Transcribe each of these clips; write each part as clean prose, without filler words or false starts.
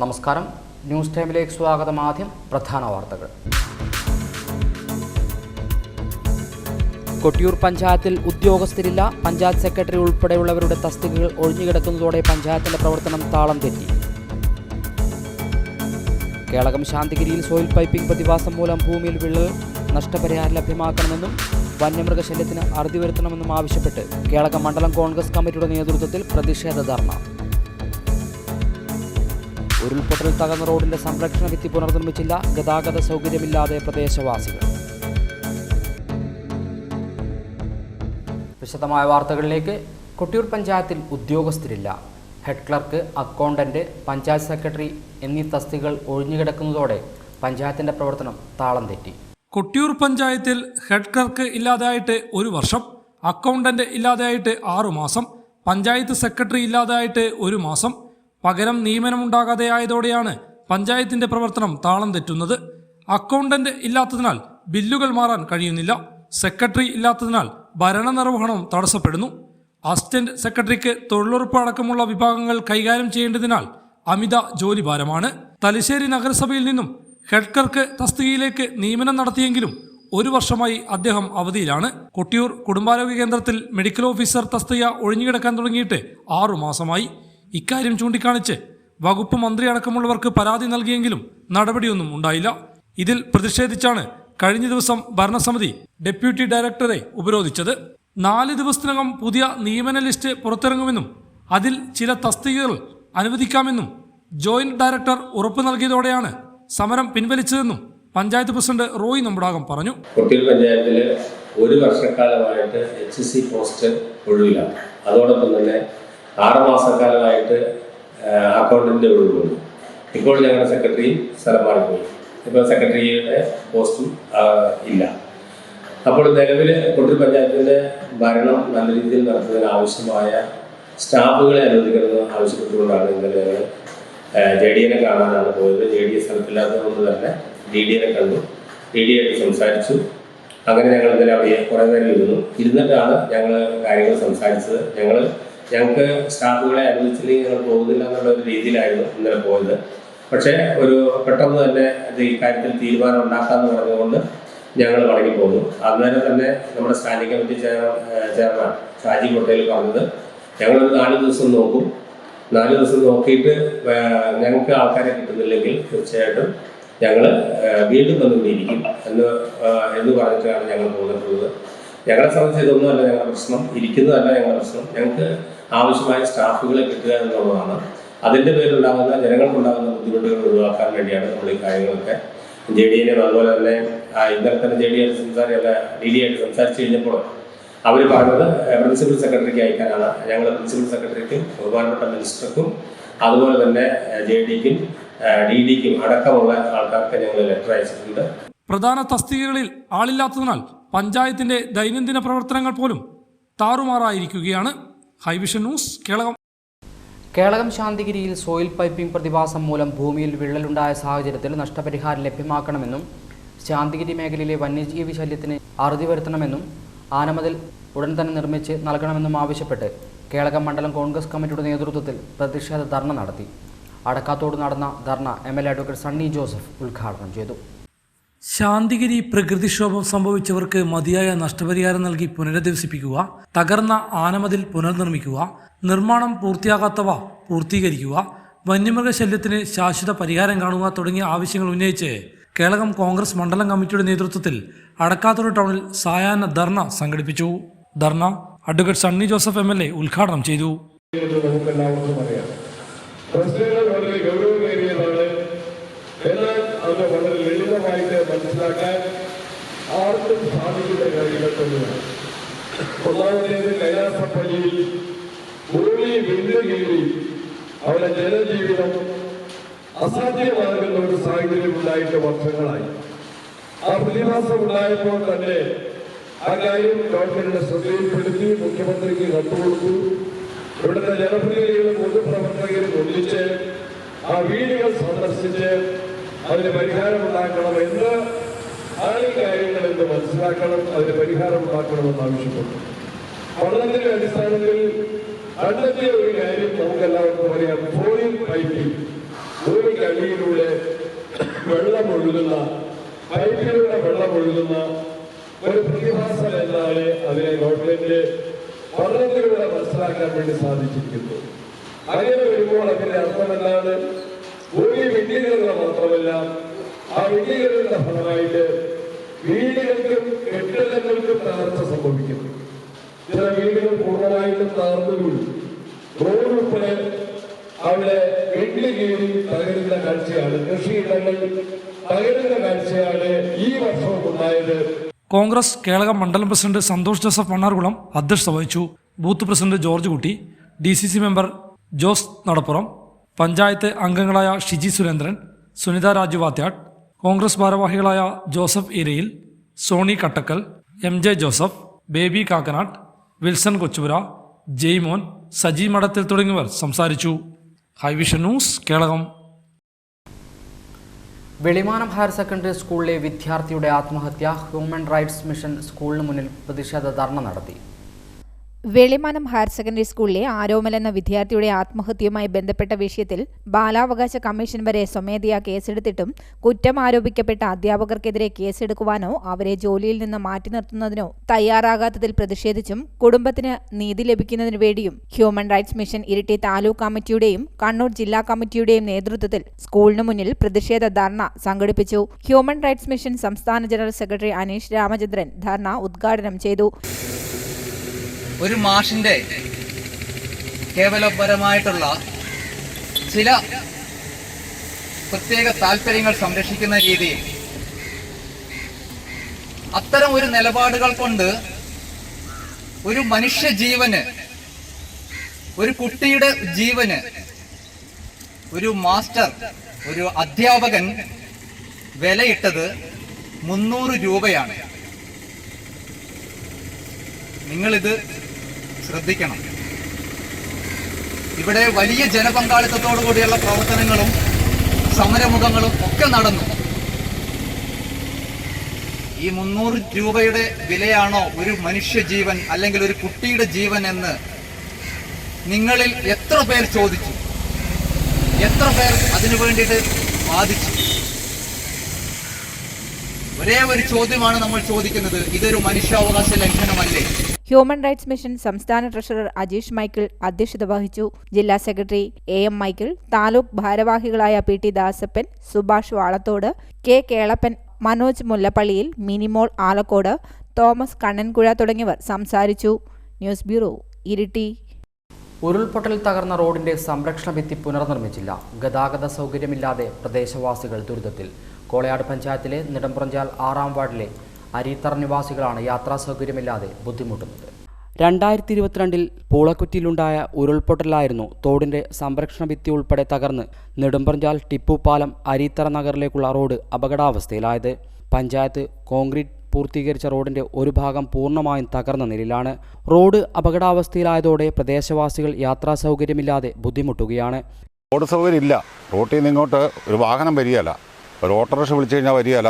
നമസ്കാരം. ന്യൂസ് ടൈമിലേക്ക് സ്വാഗതം. ആദ്യം പ്രധാന വാർത്തകൾ. കൊട്ടിയൂർ പഞ്ചായത്തിൽ ഉദ്യോഗസ്ഥരില്ല. പഞ്ചായത്ത് സെക്രട്ടറി ഉൾപ്പെടെയുള്ളവരുടെ തസ്തികകൾ ഒഴിഞ്ഞുകിടക്കുന്നതോടെ പഞ്ചായത്തിന്റെ പ്രവർത്തനം താളം തെറ്റി. കേളകം ശാന്തിഗിരിയിൽ സോയിൽ പൈപ്പിംഗ് പ്രതിഭാസം മൂലം ഭൂമിയിൽ വിള്ളൽ നഷ്ടപരിഹാരം ലഭ്യമാക്കണമെന്നും വന്യമൃഗശല്യത്തിന് അറുതി വരുത്തണമെന്നും ആവശ്യപ്പെട്ട് കേളകം മണ്ഡലം കോൺഗ്രസ് കമ്മിറ്റിയുടെ നേതൃത്വത്തിൽ പ്രതിഷേധ ധർണ. ഉരുൾപൊട്ടൽ തകർന്ന റോഡിന്റെ സംരക്ഷണ ഭിത്തി പുനർനിർമ്മിച്ചില്ല. ഗതാഗത സൗകര്യമില്ലാതെ പ്രദേശവാസികൾ. വിശദമായ വാർത്തകളിലേക്ക്. കൊട്ടിയൂർ പഞ്ചായത്തിൽ ഉദ്യോഗസ്ഥരില്ല. Head clerk, accountant, panchayat secretary എന്നീ തസ്തികകൾ ഒഴിഞ്ഞുകിടക്കുന്നതോടെ പഞ്ചായത്തിന്റെ പ്രവർത്തനം താളം തെറ്റി. കൊട്ടിയൂർ പഞ്ചായത്തിൽ ഹെഡ് ക്ലർക്ക് ഇല്ലാതായിട്ട് 1 വർഷം, അക്കൗണ്ടന്റ് ഇല്ലാതായിട്ട് 6 മാസം, പഞ്ചായത്ത് സെക്രട്ടറി ഇല്ലാതായിട്ട് 1 മാസം. പകരം നിയമനമുണ്ടാകാതെ ആയതോടെയാണ് പഞ്ചായത്തിന്റെ പ്രവർത്തനം താളം തെറ്റുന്നത്. അക്കൗണ്ടന്റ് ഇല്ലാത്തതിനാൽ ബില്ലുകൾ മാറാൻ കഴിയുന്നില്ല. സെക്രട്ടറി ഇല്ലാത്തതിനാൽ ഭരണനിർവഹണം തടസ്സപ്പെടുന്നു. അസിസ്റ്റന്റ് സെക്രട്ടറിക്ക് തൊഴിലുറപ്പ് അടക്കമുള്ള വിഭാഗങ്ങൾ കൈകാര്യം ചെയ്യേണ്ടതിനാൽ അമിത ജോലിഭാരമാണ്. തലശ്ശേരി നഗരസഭയിൽ നിന്നും ഹെഡ് ക്ലർക്ക് തസ്തികയിലേക്ക് നിയമനം നടത്തിയെങ്കിലും 1 വർഷമായി അദ്ദേഹം അവധിയിലാണ്. കൊട്ടിയൂർ കുടുംബാരോഗ്യ കേന്ദ്രത്തിൽ മെഡിക്കൽ ഓഫീസർ തസ്തിക ഒഴിഞ്ഞുകിടക്കാൻ തുടങ്ങിയിട്ട് 6 മാസമായി. ഇക്കാര്യം ചൂണ്ടിക്കാണിച്ച് വകുപ്പ് മന്ത്രി അടക്കമുള്ളവർക്ക് പരാതി നൽകിയെങ്കിലും നടപടിയൊന്നും ഉണ്ടായില്ല. ഇതിൽ പ്രതിഷേധിച്ചാണ് കഴിഞ്ഞ ദിവസം ഭരണസമിതി ഡെപ്യൂട്ടി ഡയറക്ടറെ ഉപരോധിച്ചത്. 4 ദിവസത്തിനകം പുതിയ നിയമന ലിസ്റ്റ് പുറത്തിറങ്ങുമെന്നും അതിൽ ചില തസ്തികകൾ അനുവദിക്കാമെന്നും ജോയിന്റ് ഡയറക്ടർ ഉറപ്പു നൽകിയതോടെയാണ് സമരം പിൻവലിച്ചതെന്നും പഞ്ചായത്ത് പ്രസിഡന്റ് റോയ് നമ്പുടാകം പറഞ്ഞു. കൊട്ടിയൂർ പഞ്ചായത്തിൽ 1 വർഷക്കാലമായിട്ട് HC പോസ്റ്റ് ഒഴിവിലാണ്. അതോടൊപ്പം തന്നെ 6 മാസക്കാലമായിട്ട് അക്കൗണ്ടന്റ് ഒഴിവുണ്ട്. ഇപ്പോൾ ഞങ്ങളുടെ സെക്രട്ടറി സ്ഥലം മാറിപ്പോയി. ഇപ്പോൾ സെക്രട്ടറിയുടെ പോസ്റ്റും ഇല്ല. അപ്പോൾ നിലവിൽ കൊട്ടിയൂർ പഞ്ചായത്തിൻ്റെ ഭരണം നല്ല രീതിയിൽ നടത്തുന്നതിന് ആവശ്യമായ സ്റ്റാഫുകളെ അനുവദിക്കണമെന്ന് ആവശ്യപ്പെട്ടുകൊണ്ടാണ് ഇന്നലെ ഞങ്ങൾ JDA കാണാനാണ് പോയത്. JDA സ്ഥലത്തില്ലാത്തതുകൊണ്ട് തന്നെ DDA കണ്ടു. DDA ആയിട്ട് സംസാരിച്ചു. അങ്ങനെ ഞങ്ങൾ ഇന്നലെ അവിടെ കുറേ നേരം ഇരുന്നിട്ടാണ് ഞങ്ങൾ കാര്യങ്ങൾ സംസാരിച്ചത്. ഞങ്ങൾക്ക് സ്റ്റാഫുകളെ അനുവദിച്ചില്ലെങ്കിൽ ഞങ്ങൾ പോകുന്നില്ല എന്നുള്ള ഒരു രീതിയിലായിരുന്നു ഇന്നലെ പോയത്. പക്ഷേ പെട്ടെന്ന് തന്നെ ഈ കാര്യത്തിൽ തീരുമാനം ഉണ്ടാക്കാമെന്ന് പറഞ്ഞുകൊണ്ട് ഞങ്ങൾ മടങ്ങിപ്പോന്നു. അന്നേരം തന്നെ നമ്മുടെ സ്റ്റാൻഡിംഗ് കമ്മിറ്റി ചെയർമാൻ ഷാജി കോട്ടയിൽ പറഞ്ഞത് ഞങ്ങളൊരു 4 ദിവസം നോക്കും. 4 ദിവസം നോക്കിയിട്ട് ഞങ്ങൾക്ക് ആൾക്കാരെ കിട്ടുന്നില്ലെങ്കിൽ തീർച്ചയായിട്ടും ഞങ്ങൾ വീണ്ടും വന്നുകൊണ്ടിരിക്കും എന്ന് പറഞ്ഞിട്ടാണ് ഞങ്ങൾ പോന്നിട്ടുള്ളത്. ഞങ്ങളെ സംബന്ധിച്ച് ഇതൊന്നുമല്ല ഞങ്ങളുടെ പ്രശ്നം, ഇരിക്കുന്നതല്ല ഞങ്ങളുടെ പ്രശ്നം. ഞങ്ങൾക്ക് ആവശ്യമായ സ്റ്റാഫുകളെ കിട്ടുക എന്നുള്ളതാണ്. അതിൻ്റെ പേരിലുണ്ടാകുന്ന ജനങ്ങൾക്കുണ്ടാകുന്ന ബുദ്ധിമുട്ടുകൾ ഒഴിവാക്കാൻ വേണ്ടിയാണ് നമ്മൾ ഈ കാര്യങ്ങളൊക്കെ JDA അതുപോലെ തന്നെ ഇന്നലെ തന്നെ DDA ആയിട്ട് സംസാരിച്ച് കഴിഞ്ഞപ്പോൾ അവർ പറഞ്ഞത് പ്രിൻസിപ്പൽ സെക്രട്ടറിക്ക് അയക്കാനാണ്. ഞങ്ങൾ പ്രിൻസിപ്പൽ സെക്രട്ടറിക്കും ബഹുമാനപ്പെട്ട മിനിസ്റ്റർക്കും അതുപോലെ തന്നെ JDക്കും DDക്കും അടക്കമുള്ള ആൾക്കാർക്ക് ഞങ്ങൾ ലെറ്റർ അയച്ചിട്ടുണ്ട്. പ്രധാന തസ്തികകളിൽ ആളില്ലാത്തതിനാൽ പഞ്ചായത്തിന്റെ ദൈനംദിന പ്രവർത്തനങ്ങൾ പോലും താറുമാറായിരിക്കുകയാണ്. High vision news, Kelakam. കേളകം ശാന്തിഗിരിയിൽ സോയിൽ പൈപ്പിംഗ് പ്രതിഭാസം മൂലം ഭൂമിയിൽ വിള്ളലുണ്ടായ സാഹചര്യത്തിൽ നഷ്ടപരിഹാരം ലഭ്യമാക്കണമെന്നും ശാന്തിഗിരി മേഖലയിലെ വന്യജീവി ശല്യത്തിന് അറുതി വരുത്തണമെന്നും ആനമതിൽ ഉടൻ തന്നെ നിർമ്മിച്ച് നൽകണമെന്നും ആവശ്യപ്പെട്ട് കേളകം മണ്ഡലം കോൺഗ്രസ് കമ്മിറ്റിയുടെ നേതൃത്വത്തിൽ പ്രതിഷേധ ധർണ നടത്തി. അടക്കാത്തോട് നടന്ന ധർണ MLA അഡ്വക്കേറ്റ് സണ്ണി ജോസഫ് ഉദ്ഘാടനം ചെയ്തു. ശാന്തിഗിരി പ്രകൃതിക്ഷോഭം സംഭവിച്ചവർക്ക് മതിയായ നഷ്ടപരിഹാരം നൽകി പുനരധിവസിപ്പിക്കുക, തകർന്ന ആനമതിൽ പുനർനിർമ്മിക്കുക, നിർമ്മാണം പൂർത്തിയാകാത്തവ പൂർത്തീകരിക്കുക, വന്യമൃഗശല്യത്തിന് ശാശ്വത പരിഹാരം കാണുക തുടങ്ങിയ ആവശ്യങ്ങൾ ഉന്നയിച്ച് കേളകം കോൺഗ്രസ് മണ്ഡലം കമ്മിറ്റിയുടെ നേതൃത്വത്തിൽ അടക്കാത്തോട് ടൗണിൽ സായാഹ്ന ധർണ സംഘടിപ്പിച്ചു. ധർണ അഡ്വക്കേറ്റ് സണ്ണി ജോസഫ് MLA ഉദ്ഘാടനം ചെയ്തു. എന്നാൽ അത് വളരെ ലളിതമായിട്ട് മനസ്സിലാക്കാൻ ആർക്കും സാധിക്കുന്ന കാര്യങ്ങളൊന്നുമാണ്. ഒന്നാമതേത് കൈലാസപ്പള്ളിയിൽ ഭൂമി വെല്ലുകീറി അവരുടെ ജനജീവിതം അസാധ്യമാകുന്ന ഒരു സാഹചര്യം ഉണ്ടായിട്ട് വർഷങ്ങളായി. ആ പ്രതിഭാസം ഉണ്ടായപ്പോൾ തന്നെ ആ കാര്യം ഗവൺമെന്റിന്റെ ശ്രദ്ധയിൽപ്പെടുത്തി മുഖ്യമന്ത്രിക്ക് കത്തുകൊടുത്തു. ഇവിടുത്തെ ജനപ്രതിനിധികളും പൊതുപ്രവർത്തകരും ഒന്നിച്ച് ആ വീടുകൾ സന്ദർശിച്ച് അതിന് പരിഹാരമുണ്ടാക്കണം എന്ന് ഈ കാര്യങ്ങളെന്ന് മനസ്സിലാക്കണം, അതിന് പരിഹാരമുണ്ടാക്കണമെന്ന് ആവശ്യപ്പെട്ടു. പഠനത്തിന്റെ അടിസ്ഥാനത്തിൽ കണ്ടെത്തിയ ഒരു കാര്യം നമുക്കെല്ലാവർക്കും അറിയാം. സോയിൽ പൈപ്പിംഗ് ഭൂമിക്കടിയിലൂടെ വെള്ളമൊഴുകുന്ന, പൈപ്പിലൂടെ വെള്ളമൊഴുകുന്ന ഒരു പ്രതിഭാസം എന്നാണ് അതിനെ ഗവൺമെന്റ് പഠനത്തിലൂടെ മനസ്സിലാക്കാൻ വേണ്ടി സാധിച്ചിരിക്കുന്നത്. അങ്ങനെ വരുമ്പോൾ അതിന്റെ അർത്ഥമെന്താണ്? ഭൂമി വിണ്ഡീകരണം മാത്രമല്ല, ആ വിണ്ഡീകരണത്തിന്റെ ഫലമായിട്ട് വീടുകൾക്കും കെട്ടിടങ്ങൾക്കും തകർച്ച സംഭവിക്കുന്നു. ചില വീടുകൾ പൂർണ്ണമായിട്ടും തകർന്നുകൂടി റോഡ് ഉൾപ്പെടെ അവിടെ വെള്ളി കീറി തകരുന്ന കാഴ്ചയാണ്, കൃഷിയിടങ്ങൾ തകരുന്ന കാഴ്ചയാണ് ഈ വർഷവും ഉണ്ടായത്. കോൺഗ്രസ് കേളകം മണ്ഡലം പ്രസിഡന്റ് സന്തോഷ് ജോസഫ് മണ്ണാർകുളം അധ്യക്ഷത വഹിച്ചു. Booth president George Kutty, DCC member Jose Nadappuram, panchayat അംഗങ്ങളായ ഷിജി സുരേന്ദ്രൻ, സുനിത രാജു വാത്യാട്ട്, കോൺഗ്രസ് ഭാരവാഹികളായ Joseph Irayil, Soni Kattakkal, MJ Joseph, Baby Kakkanattu, Wilson Kochupura, Jaimon, Saji Madathil തുടങ്ങിയവർ സംസാരിച്ചു. High vision news Kelakam. Velimanam higher secondary സ്കൂളിലെ വിദ്യാർത്ഥിയുടെ ആത്മഹത്യ. ഹ്യൂമൻ റൈറ്റ്സ് മിഷൻ സ്കൂളിന് മുന്നിൽ പ്രതിഷേധ ധർണ നടത്തി. വെളിമാനം ഹയർ സെക്കൻഡറി സ്കൂളിലെ ആരോമൽ എന്ന വിദ്യാർത്ഥിയുടെ ആത്മഹത്യയുമായി ബന്ധപ്പെട്ട വിഷയത്തിൽ ബാലാവകാശ കമ്മീഷൻ വരെ സ്വമേധയാ കേസെടുത്തിട്ടും കുറ്റം ആരോപിക്കപ്പെട്ട അധ്യാപകർക്കെതിരെ കേസെടുക്കുവാനോ അവരെ ജോലിയിൽ നിന്ന് മാറ്റി നിർത്തുന്നതിനോ തയ്യാറാകാത്തതിൽ പ്രതിഷേധിച്ചും കുടുംബത്തിന് നീതി ലഭിക്കുന്നതിനു വേണ്ടിയും human rights mission Iritty taluk കമ്മിറ്റിയുടെയും കണ്ണൂർ ജില്ലാ കമ്മിറ്റിയുടെയും നേതൃത്വത്തിൽ സ്കൂളിന് മുന്നിൽ പ്രതിഷേധ ധർണ സംഘടിപ്പിച്ചു. ഹ്യൂമൻ റൈറ്റ്സ് മിഷൻ സംസ്ഥാന ജനറൽ സെക്രട്ടറി അനീഷ് രാമചന്ദ്രൻ ധർണ ഉദ്ഘാടനം ചെയ്തു. ഒരു മാഷിന്റെ കേവലപരമായിട്ടുള്ള ചില പ്രത്യേക താല്പര്യങ്ങൾ സംരക്ഷിക്കുന്ന രീതിയിൽ അത്തരം ഒരു നിലപാടുകൾ കൊണ്ട് ഒരു മനുഷ്യ ജീവന്, ഒരു കുട്ടിയുടെ ജീവന് ഒരു മാസ്റ്റർ, ഒരു അധ്യാപകൻ വിലയിട്ടത് 300 രൂപയാണ്. നിങ്ങളിത് ശ്രദ്ധിക്കണം. ഇവിടെ വലിയ ജനപങ്കാളിത്തത്തോടു കൂടിയുള്ള പ്രവർത്തനങ്ങളും സമരമുഖങ്ങളും ഒക്കെ നടന്നു. ഈ 300 രൂപയുടെ വിലയാണോ ഒരു മനുഷ്യ ജീവൻ അല്ലെങ്കിൽ ഒരു കുട്ടിയുടെ ജീവൻ എന്ന് നിങ്ങളിൽ എത്ര പേർ ചോദിച്ചു? എത്ര പേർ അതിനു വേണ്ടിയിട്ട് വാദിച്ചു? ഒരേ ഒരു ചോദ്യമാണ് നമ്മൾ ചോദിക്കുന്നത്, ഇതൊരു മനുഷ്യാവകാശ ലംഘനമല്ലേ? ഹ്യൂമൻ റൈറ്റ്സ് മിഷൻ സംസ്ഥാന ട്രഷറർ അജീഷ് മൈക്കിൾ അധ്യക്ഷത വഹിച്ചു. ജില്ലാ സെക്രട്ടറി AM മൈക്കിൾ, താലൂക്ക് ഭാരവാഹികളായ PT Dasappan, Subhash Valathode, K Kelappan, Manoj മുല്ലപ്പള്ളിയിൽ, Minimol Alakode, Thomas കണ്ണൻകുഴ തുടങ്ങിയവർ സംസാരിച്ചു. News bureau, Iritty. ഉരുൾപൊട്ടൽ തകർന്ന റോഡിന്റെ സംരക്ഷണ ഭിത്തി പുനർനിർമ്മിച്ചില്ല. ഗതാഗത സൗകര്യമില്ലാതെ പ്രദേശവാസികൾ ദുരിതത്തിൽ. കോളയാട് പഞ്ചായത്തിലെ നെടുംപുറഞ്ചാൽ 6-ാം വാർഡിലെ അരീത്തറ നിവാസികളാണ് യാത്രാ സൗകര്യമില്ലാതെ ബുദ്ധിമുട്ടുന്നത്. 2022 പൂളക്കുറ്റിയിലുണ്ടായ ഉരുൾപൊട്ടലായിരുന്നു തോടിന്റെ സംരക്ഷണ ഭിത്തി ഉൾപ്പെടെ തകർന്ന് നെടുംപുറഞ്ചാൽ ടിപ്പു പാലം അരീത്തറ നഗറിലേക്കുള്ള റോഡ് അപകടാവസ്ഥയിലായത്. പഞ്ചായത്ത് കോൺക്രീറ്റ് പൂർത്തീകരിച്ച റോഡിന്റെ ഒരു ഭാഗം പൂർണ്ണമായും തകർന്ന നിലയിലാണ്. റോഡ് അപകടാവസ്ഥയിലായതോടെ പ്രദേശവാസികൾ യാത്രാ സൗകര്യമില്ലാതെ ബുദ്ധിമുട്ടുകയാണ്. റോഡ് സൗകര്യം ഇല്ല. റോട്ടിൽ നിന്ന് ഇങ്ങോട്ട് ഒരു വാഹനം വരികയല്ല, ഒരു ഓട്ടോറിക്ഷ വിളിച്ചു കഴിഞ്ഞാൽ വരികയല്ല.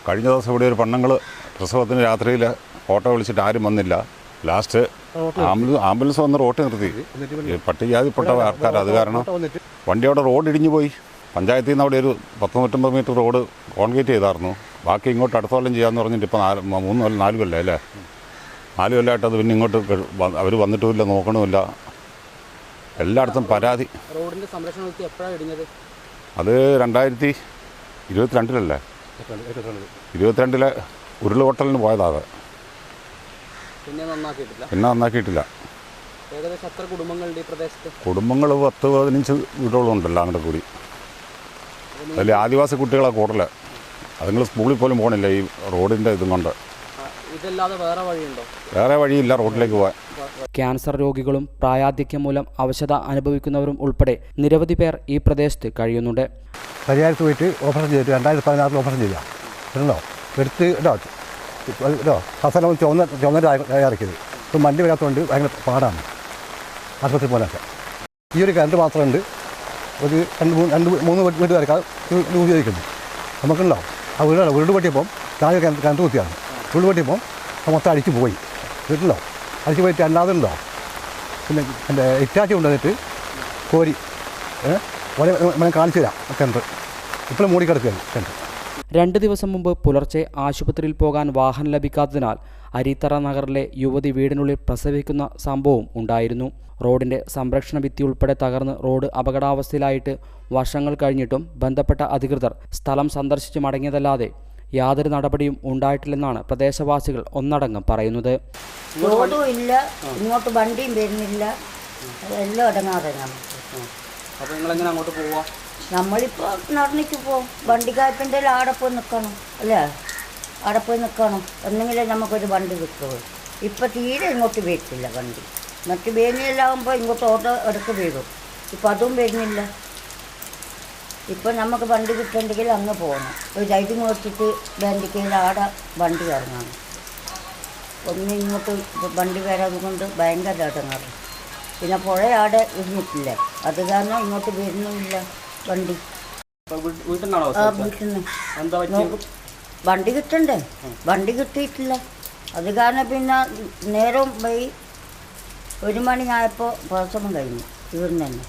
കഴിഞ്ഞ ദിവസം ഇവിടെ ഒരു പെണ്ണുങ്ങൾ പ്രസവത്തിന് രാത്രിയിൽ ഓട്ടോ വിളിച്ചിട്ട് ആരും വന്നില്ല. ലാസ്റ്റ് ആംബുലൻസ് വന്ന് റോട്ടിൽ നിർത്തി. പട്ടികജാതിപ്പെട്ട ആൾക്കാർ, അത് കാരണം വണ്ടി അവിടെ റോഡ് ഇടിഞ്ഞു പോയി. പഞ്ചായത്തിൽ നിന്ന് അവിടെ ഒരു 100-150 മീറ്റർ റോഡ് കോൺക്രീറ്റ് ചെയ്തായിരുന്നു. ബാക്കി ഇങ്ങോട്ട് അടുത്ത കൊല്ലം ചെയ്യാമെന്ന് പറഞ്ഞിട്ട് ഇപ്പോൾ 3-4 കൊല്ലം അല്ലേ, 4 കൊല്ലമായിട്ട് അത് പിന്നെ ഇങ്ങോട്ട് അവർ വന്നിട്ടുമില്ല, നോക്കണമില്ല. എല്ലായിടത്തും പരാതി. റോഡിന്റെ സംരക്ഷണ ഭിത്തി എപ്പോഴാണ് ഇടിഞ്ഞത്? അത് 2022 22 ഉരുളുപൊട്ടലിന് പോയതാണ്. പിന്നെ നന്നാക്കിയിട്ടില്ല. ഏകദേശം എത്ര കുടുംബങ്ങളുണ്ട് ഈ പ്രദേശത്ത്? കുടുംബങ്ങൾ 10-15 വീടുകളും ഉണ്ടല്ലോ അങ്ങോട്ട് കൂടി. അതിൽ ആദിവാസി കുട്ടികളെ കൂടുതൽ. അതുങ്ങൾ സ്കൂളിൽ പോലും പോകണില്ല ഈ റോഡിൻ്റെ ഇതും കൊണ്ട്. ഇതല്ലാതെ വേറെ വഴിയുണ്ടോ? വേറെ വഴിയില്ല റോഡിലേക്ക് പോകാൻ. ക്യാൻസർ രോഗികളും പ്രായാധിക്യം മൂലം അവശത അനുഭവിക്കുന്നവരും ഉൾപ്പെടെ നിരവധി പേർ ഈ പ്രദേശത്ത് കഴിയുന്നുണ്ട്. പരിഹാരത്ത് പോയിട്ട് ഓപ്പറേഷൻ ചെയ്തിട്ട് 2016 ഓപ്പറേഷൻ ചെയ്ത കേട്ടോ, എടുത്ത് കേട്ടോ ഫസലം ചുവന്ന ഇറക്കിയത്. ഇപ്പം വണ്ടി വരാത്തതുകൊണ്ട് ഭയങ്കര പാടാണ് ആശുപത്രി പോകാനൊക്കെ. ഈ ഒരു കറണ്ട് മാത്രമുണ്ട്, ഒരു 2-3 വീട്ടുകാർക്ക് ഉപയോഗിക്കുന്നു. നമുക്കുണ്ടോ ആ വീട് പൊട്ടിയപ്പം താഴെ കറണ്ട് കുത്തിയാണ്. വീട് പൊട്ടിയപ്പം മൊത്തം അടിച്ച് പോയി. വീട്ടിലോ അടിച്ച് പോയിട്ട് രണ്ടാമതുണ്ടോ പിന്നെ എൻ്റെ ഇറ്റാച്ചി കൊണ്ടുവന്നിട്ട് കോരി ഓരോ കാണിച്ചു തരാം കിണർ ഇപ്പോഴും മൂടിക്കിടക്കുകയാണ് കിണർ. 2 ദിവസം മുമ്പ് പുലർച്ചെ ആശുപത്രിയിൽ പോകാൻ വാഹനം ലഭിക്കാത്തതിനാൽ അരിത്തറ നഗറിലെ യുവതി വീടിനുള്ളിൽ പ്രസവിക്കുന്ന സംഭവവും ഉണ്ടായിരുന്നു. റോഡിന്റെ സംരക്ഷണ ഭിത്തി ഉൾപ്പെടെ തകർന്ന് റോഡ് അപകടാവസ്ഥയിലായിട്ട് വർഷങ്ങൾ കഴിഞ്ഞിട്ടും ബന്ധപ്പെട്ട അധികൃതർ സ്ഥലം സന്ദർശിച്ച് മടങ്ങിയതല്ലാതെ യാതൊരു നടപടിയും ഉണ്ടായിട്ടില്ലെന്നാണ് പ്രദേശവാസികൾ ഒന്നടങ്കം പറയുന്നത്. റോഡും ഇല്ല, ഇങ്ങോട്ട് വണ്ടിയും വരുന്നില്ല, എല്ലാം ഇടങ്ങാതെ നമുക്ക്. അപ്പോൾ നിങ്ങളെങ്ങനെ അങ്ങോട്ട് പോവാ? നമ്മളിപ്പോൾ നടന്നിട്ട് പോകും. വണ്ടിക്കാരത്തിൻ്റെ ആടെ പോയി നിൽക്കണം അല്ലേ, ആടെ പോയി നിൽക്കണം എന്നെങ്കിലും നമുക്കൊരു വണ്ടി കിട്ടുള്ളൂ. ഇപ്പം തീരെ ഇങ്ങോട്ട് വരത്തില്ല വണ്ടി. മറ്റ് വേനിയെല്ലാകുമ്പോൾ ഇങ്ങോട്ട് ഓട്ടോ എടുത്ത് വരും. ഇപ്പം അതും വരുന്നില്ല. ഇപ്പം നമുക്ക് വണ്ടി കിട്ടണമെങ്കിൽ അങ്ങ് പോകണം. ഒരു ലൈറ്റ് നോക്കിയിട്ട് ബാൻഡിക്കയിൽ ആടെ വണ്ടി ഇറങ്ങണം. ഒന്നും ഇങ്ങോട്ട് വണ്ടി വരാതെ കൊണ്ട് ഭയങ്കര ഇടങ്ങാറ്. പിന്നെ പുഴ ആടെ ഇരുന്നിട്ടില്ല, അത് കാരണം ഇങ്ങോട്ട് വരുന്നുമില്ല വണ്ടി. വീട്ടിൽ നിന്ന് വണ്ടി കിട്ടണ്ടേ, വണ്ടി കിട്ടിയിട്ടില്ല. അത് കാരണം പിന്നെ നേരം പോയി 1 മണിയായപ്പോൾ പ്രസവം കഴിഞ്ഞു. തീർന്നു തന്നെ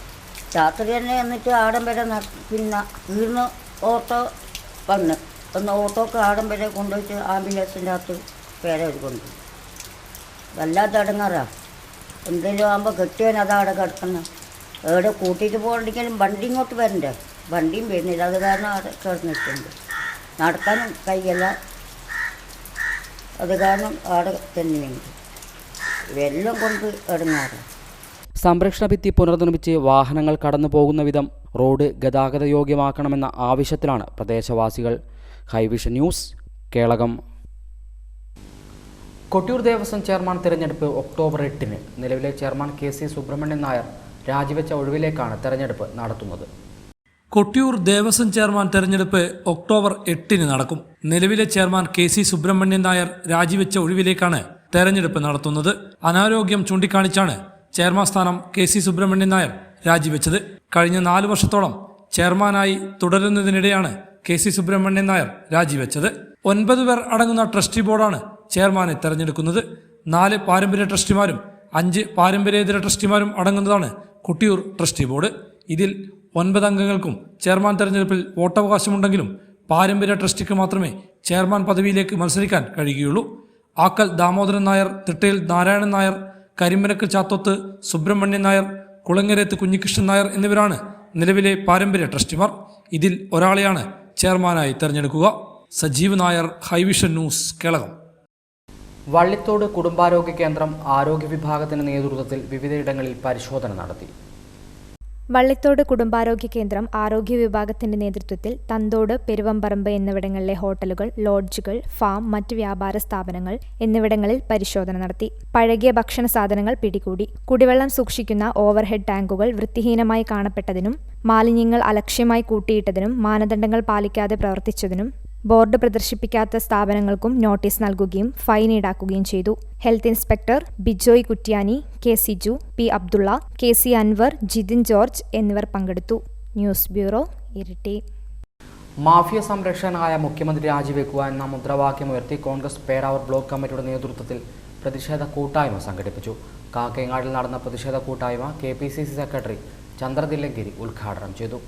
രാത്രി തന്നെ എന്നിട്ട് ആടം വരെ പിന്നെ തീർന്ന് ഓട്ടോ ഒന്ന് ഓട്ടോക്ക് ആടം വരെ കൊണ്ടുപോയിട്ട് ആംബുലൻസിൻ്റെ അകത്ത് പേരെ കൊണ്ടുപോയി. വല്ലാത്ത ഇടങ്ങാറാ. എന്തെങ്കിലും ആകുമ്പോൾ കെട്ടിയവൻ അതവിടെ കിടക്കുന്നത്. എവിടെ കൂട്ടിയിട്ട് പോകണ്ടെങ്കിലും വണ്ടി ഇങ്ങോട്ട് വരണ്ടേ, വണ്ടിയും വരുന്നില്ല. അത് കാരണം അവിടെ കിടന്നിട്ടുണ്ട്. നടക്കാനും കൈയല്ല, അത് കാരണം അവിടെ തന്നെയുണ്ട്. വെള്ളം കൊണ്ട് ഇടങ്ങാറ്. സംരക്ഷണ ഭിത്തി പുനർനിർമ്മിച്ച് വാഹനങ്ങൾ കടന്നു പോകുന്ന വിധം റോഡ് ഗതാഗത യോഗ്യമാക്കണമെന്ന ആവശ്യത്തിലാണ് പ്രദേശവാസികൾ. ഹൈവിഷൻ ന്യൂസ്, കേളകം. കൊട്ടിയൂർ ദേവസ്വം ചെയർമാൻ തിരഞ്ഞെടുപ്പ് ഒക്ടോബർ 8-ന്. നിലവിലെ ചെയർമാൻ KC സുബ്രഹ്മണ്യൻ നായർ രാജിവെച്ച ഒഴിവിലേക്കാണ് തെരഞ്ഞെടുപ്പ് നടത്തുന്നത്. കൊട്ടിയൂർ ദേവസ്വം ചെയർമാൻ തെരഞ്ഞെടുപ്പ് ഒക്ടോബർ 8-ന് നടക്കും. നിലവിലെ ചെയർമാൻ KC സുബ്രഹ്മണ്യൻ നായർ രാജിവെച്ച ഒഴിവിലേക്കാണ് തെരഞ്ഞെടുപ്പ് നടത്തുന്നത്. അനാരോഗ്യം ചൂണ്ടിക്കാണിച്ചാണ് ചെയർമാൻ സ്ഥാനം KC സുബ്രഹ്മണ്യൻ നായർ രാജിവെച്ചത്. കഴിഞ്ഞ 4 വർഷത്തോളം ചെയർമാനായി തുടരുന്നതിനിടെയാണ് KC സുബ്രഹ്മണ്യൻ നായർ രാജിവെച്ചത്. 9 പേർ അടങ്ങുന്ന ട്രസ്റ്റി ബോർഡാണ് ചെയർമാനെ തെരഞ്ഞെടുക്കുന്നത്. 4 പാരമ്പര്യ ട്രസ്റ്റിമാരും 5 പാരമ്പര്യേതര ട്രസ്റ്റിമാരും അടങ്ങുന്നതാണ് കൊട്ടിയൂർ ട്രസ്റ്റി ബോർഡ്. ഇതിൽ 9 അംഗങ്ങൾക്കും ചെയർമാൻ തെരഞ്ഞെടുപ്പിൽ വോട്ടവകാശമുണ്ടെങ്കിലും പാരമ്പര്യ ട്രസ്റ്റിക്ക് മാത്രമേ ചെയർമാൻ പദവിയിലേക്ക് മത്സരിക്കാൻ കഴിയുകയുള്ളൂ. ആക്കൽ ദാമോദരൻ നായർ, തിട്ടയിൽ നാരായണൻ നായർ, കരിമ്പനക്കൽ ചാത്തോത്ത് സുബ്രഹ്മണ്യൻ നായർ, കുളങ്ങരത്ത് കുഞ്ഞികൃഷ്ണൻ നായർ എന്നിവരാണ് നിലവിലെ പാരമ്പര്യ ട്രസ്റ്റിമാർ. ഇതിൽ ഒരാളെയാണ് ചെയർമാനായി തെരഞ്ഞെടുക്കുക. സജീവ് നായർ, ഹൈവിഷൻ ന്യൂസ്, കേളകം. വള്ളിത്തോട് കുടുംബാരോഗ്യ കേന്ദ്രം ആരോഗ്യ വിഭാഗത്തിന്റെ നേതൃത്വത്തിൽ വിവിധയിടങ്ങളിൽ പരിശോധന നടത്തി. വള്ളിത്തോട് കുടുംബാരോഗ്യ കേന്ദ്രം ആരോഗ്യ വിഭാഗത്തിന്റെ നേതൃത്വത്തിൽ തന്തോട്, പെരുവമ്പറമ്പ് എന്നിവിടങ്ങളിലെ ഹോട്ടലുകൾ, ലോഡ്ജുകൾ, ഫാം, മറ്റ് വ്യാപാര സ്ഥാപനങ്ങൾ എന്നിവിടങ്ങളിൽ പരിശോധന നടത്തി. പഴകിയ ഭക്ഷണ സാധനങ്ങൾ പിടികൂടി. കുടിവെള്ളം സൂക്ഷിക്കുന്ന ഓവർഹെഡ് ടാങ്കുകൾ വൃത്തിഹീനമായി കാണപ്പെട്ടതിനും മാലിന്യങ്ങൾ അലക്ഷ്യമായി കൂട്ടിയിട്ടതിനും മാനദണ്ഡങ്ങൾ പാലിക്കാതെ പ്രവർത്തിച്ചതിനും ബോർഡ് പ്രദർശിപ്പിക്കാത്ത സ്ഥാപനങ്ങൾക്കും നോട്ടീസ് നൽകുകയും ഫൈൻ ഈടാക്കുകയും ചെയ്തു. Health inspector Bijoy Kuttyani, K Siju, P Abdulla, KC Anwar, Jithin George എന്നിവർ പങ്കെടുത്തു. News bureau, Iritty. മാഫിയ സംരക്ഷകനായ മുഖ്യമന്ത്രി രാജിവെക്കുക എന്ന മുദ്രാവാക്യമുയർത്തി കോൺഗ്രസ് പേരാവൂർ ബ്ലോക്ക് കമ്മിറ്റിയുടെ നേതൃത്വത്തിൽ പ്രതിഷേധ കൂട്ടായ്മ സംഘടിപ്പിച്ചു. കാക്കയങ്ങാടിൽ നടന്ന പ്രതിഷേധ കൂട്ടായ്മ KPCC സെക്രട്ടറി ചന്ദ്രതില്ലങ്കേരി ഉദ്ഘാടനം ചെയ്തു.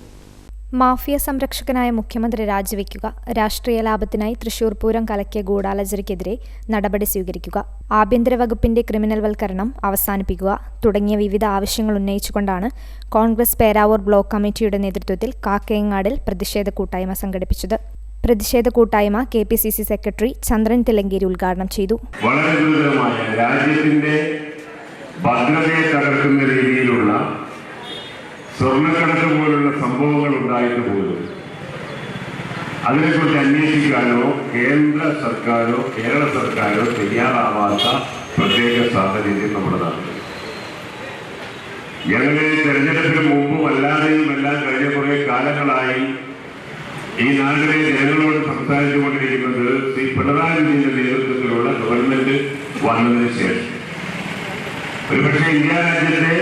മാഫിയ സംരക്ഷകനായ മുഖ്യമന്ത്രി രാജിവെക്കുക, രാഷ്ട്രീയ ലാഭത്തിനായി തൃശൂർ പൂരം കലക്കിയ ഗൂഢാലോചനയ്ക്കെതിരെ നടപടി സ്വീകരിക്കുക, ആഭ്യന്തര വകുപ്പിന്റെ ക്രിമിനൽ വൽക്കരണം അവസാനിപ്പിക്കുക തുടങ്ങിയ വിവിധ ആവശ്യങ്ങൾ ഉന്നയിച്ചുകൊണ്ടാണ് കോൺഗ്രസ് പേരാവൂർ ബ്ലോക്ക് കമ്മിറ്റിയുടെ നേതൃത്വത്തിൽ കാക്കയങ്ങാടിൽ പ്രതിഷേധ കൂട്ടായ്മ സംഘടിപ്പിച്ചത്. പ്രതിഷേധ കൂട്ടായ്മ KPCC സെക്രട്ടറി ചന്ദ്രൻ തില്ലങ്കേരി ഉദ്ഘാടനം ചെയ്തു. വളരെ ഗുരുതരമായ രാജ്യത്തിന്റെ ഭദ്രതയെ തകർക്കുന്ന രീതിയിലുള്ള സ്വർണ്ണക്കടത്ത് പോലുള്ള സംഭവങ്ങൾ ഉണ്ടായിട്ട് പോലും അതിനെക്കുറിച്ച് അന്വേഷിക്കാനോ കേന്ദ്ര സർക്കാരോ കേരള സർക്കാരോ തയ്യാറാവാത്ത പ്രത്യേക സാഹചര്യം നമ്മുടെ നാട്ടിൽ. ഞങ്ങൾ തെരഞ്ഞെടുപ്പിന് മുമ്പും അല്ലാതെയും എല്ലാം കഴിഞ്ഞ കുറേ കാലങ്ങളായി ഈ നാട്ടിലെ ജനങ്ങളോട് സംസാരിച്ചു കൊണ്ടിരിക്കുന്നത് ശ്രീ പിണറായി വിജയന്റെ നേതൃത്വത്തിലുള്ള ഗവൺമെന്റ് വന്നതിന് ശേഷം ഒരുപക്ഷെ ഇന്ത്യ രാജ്യത്തെ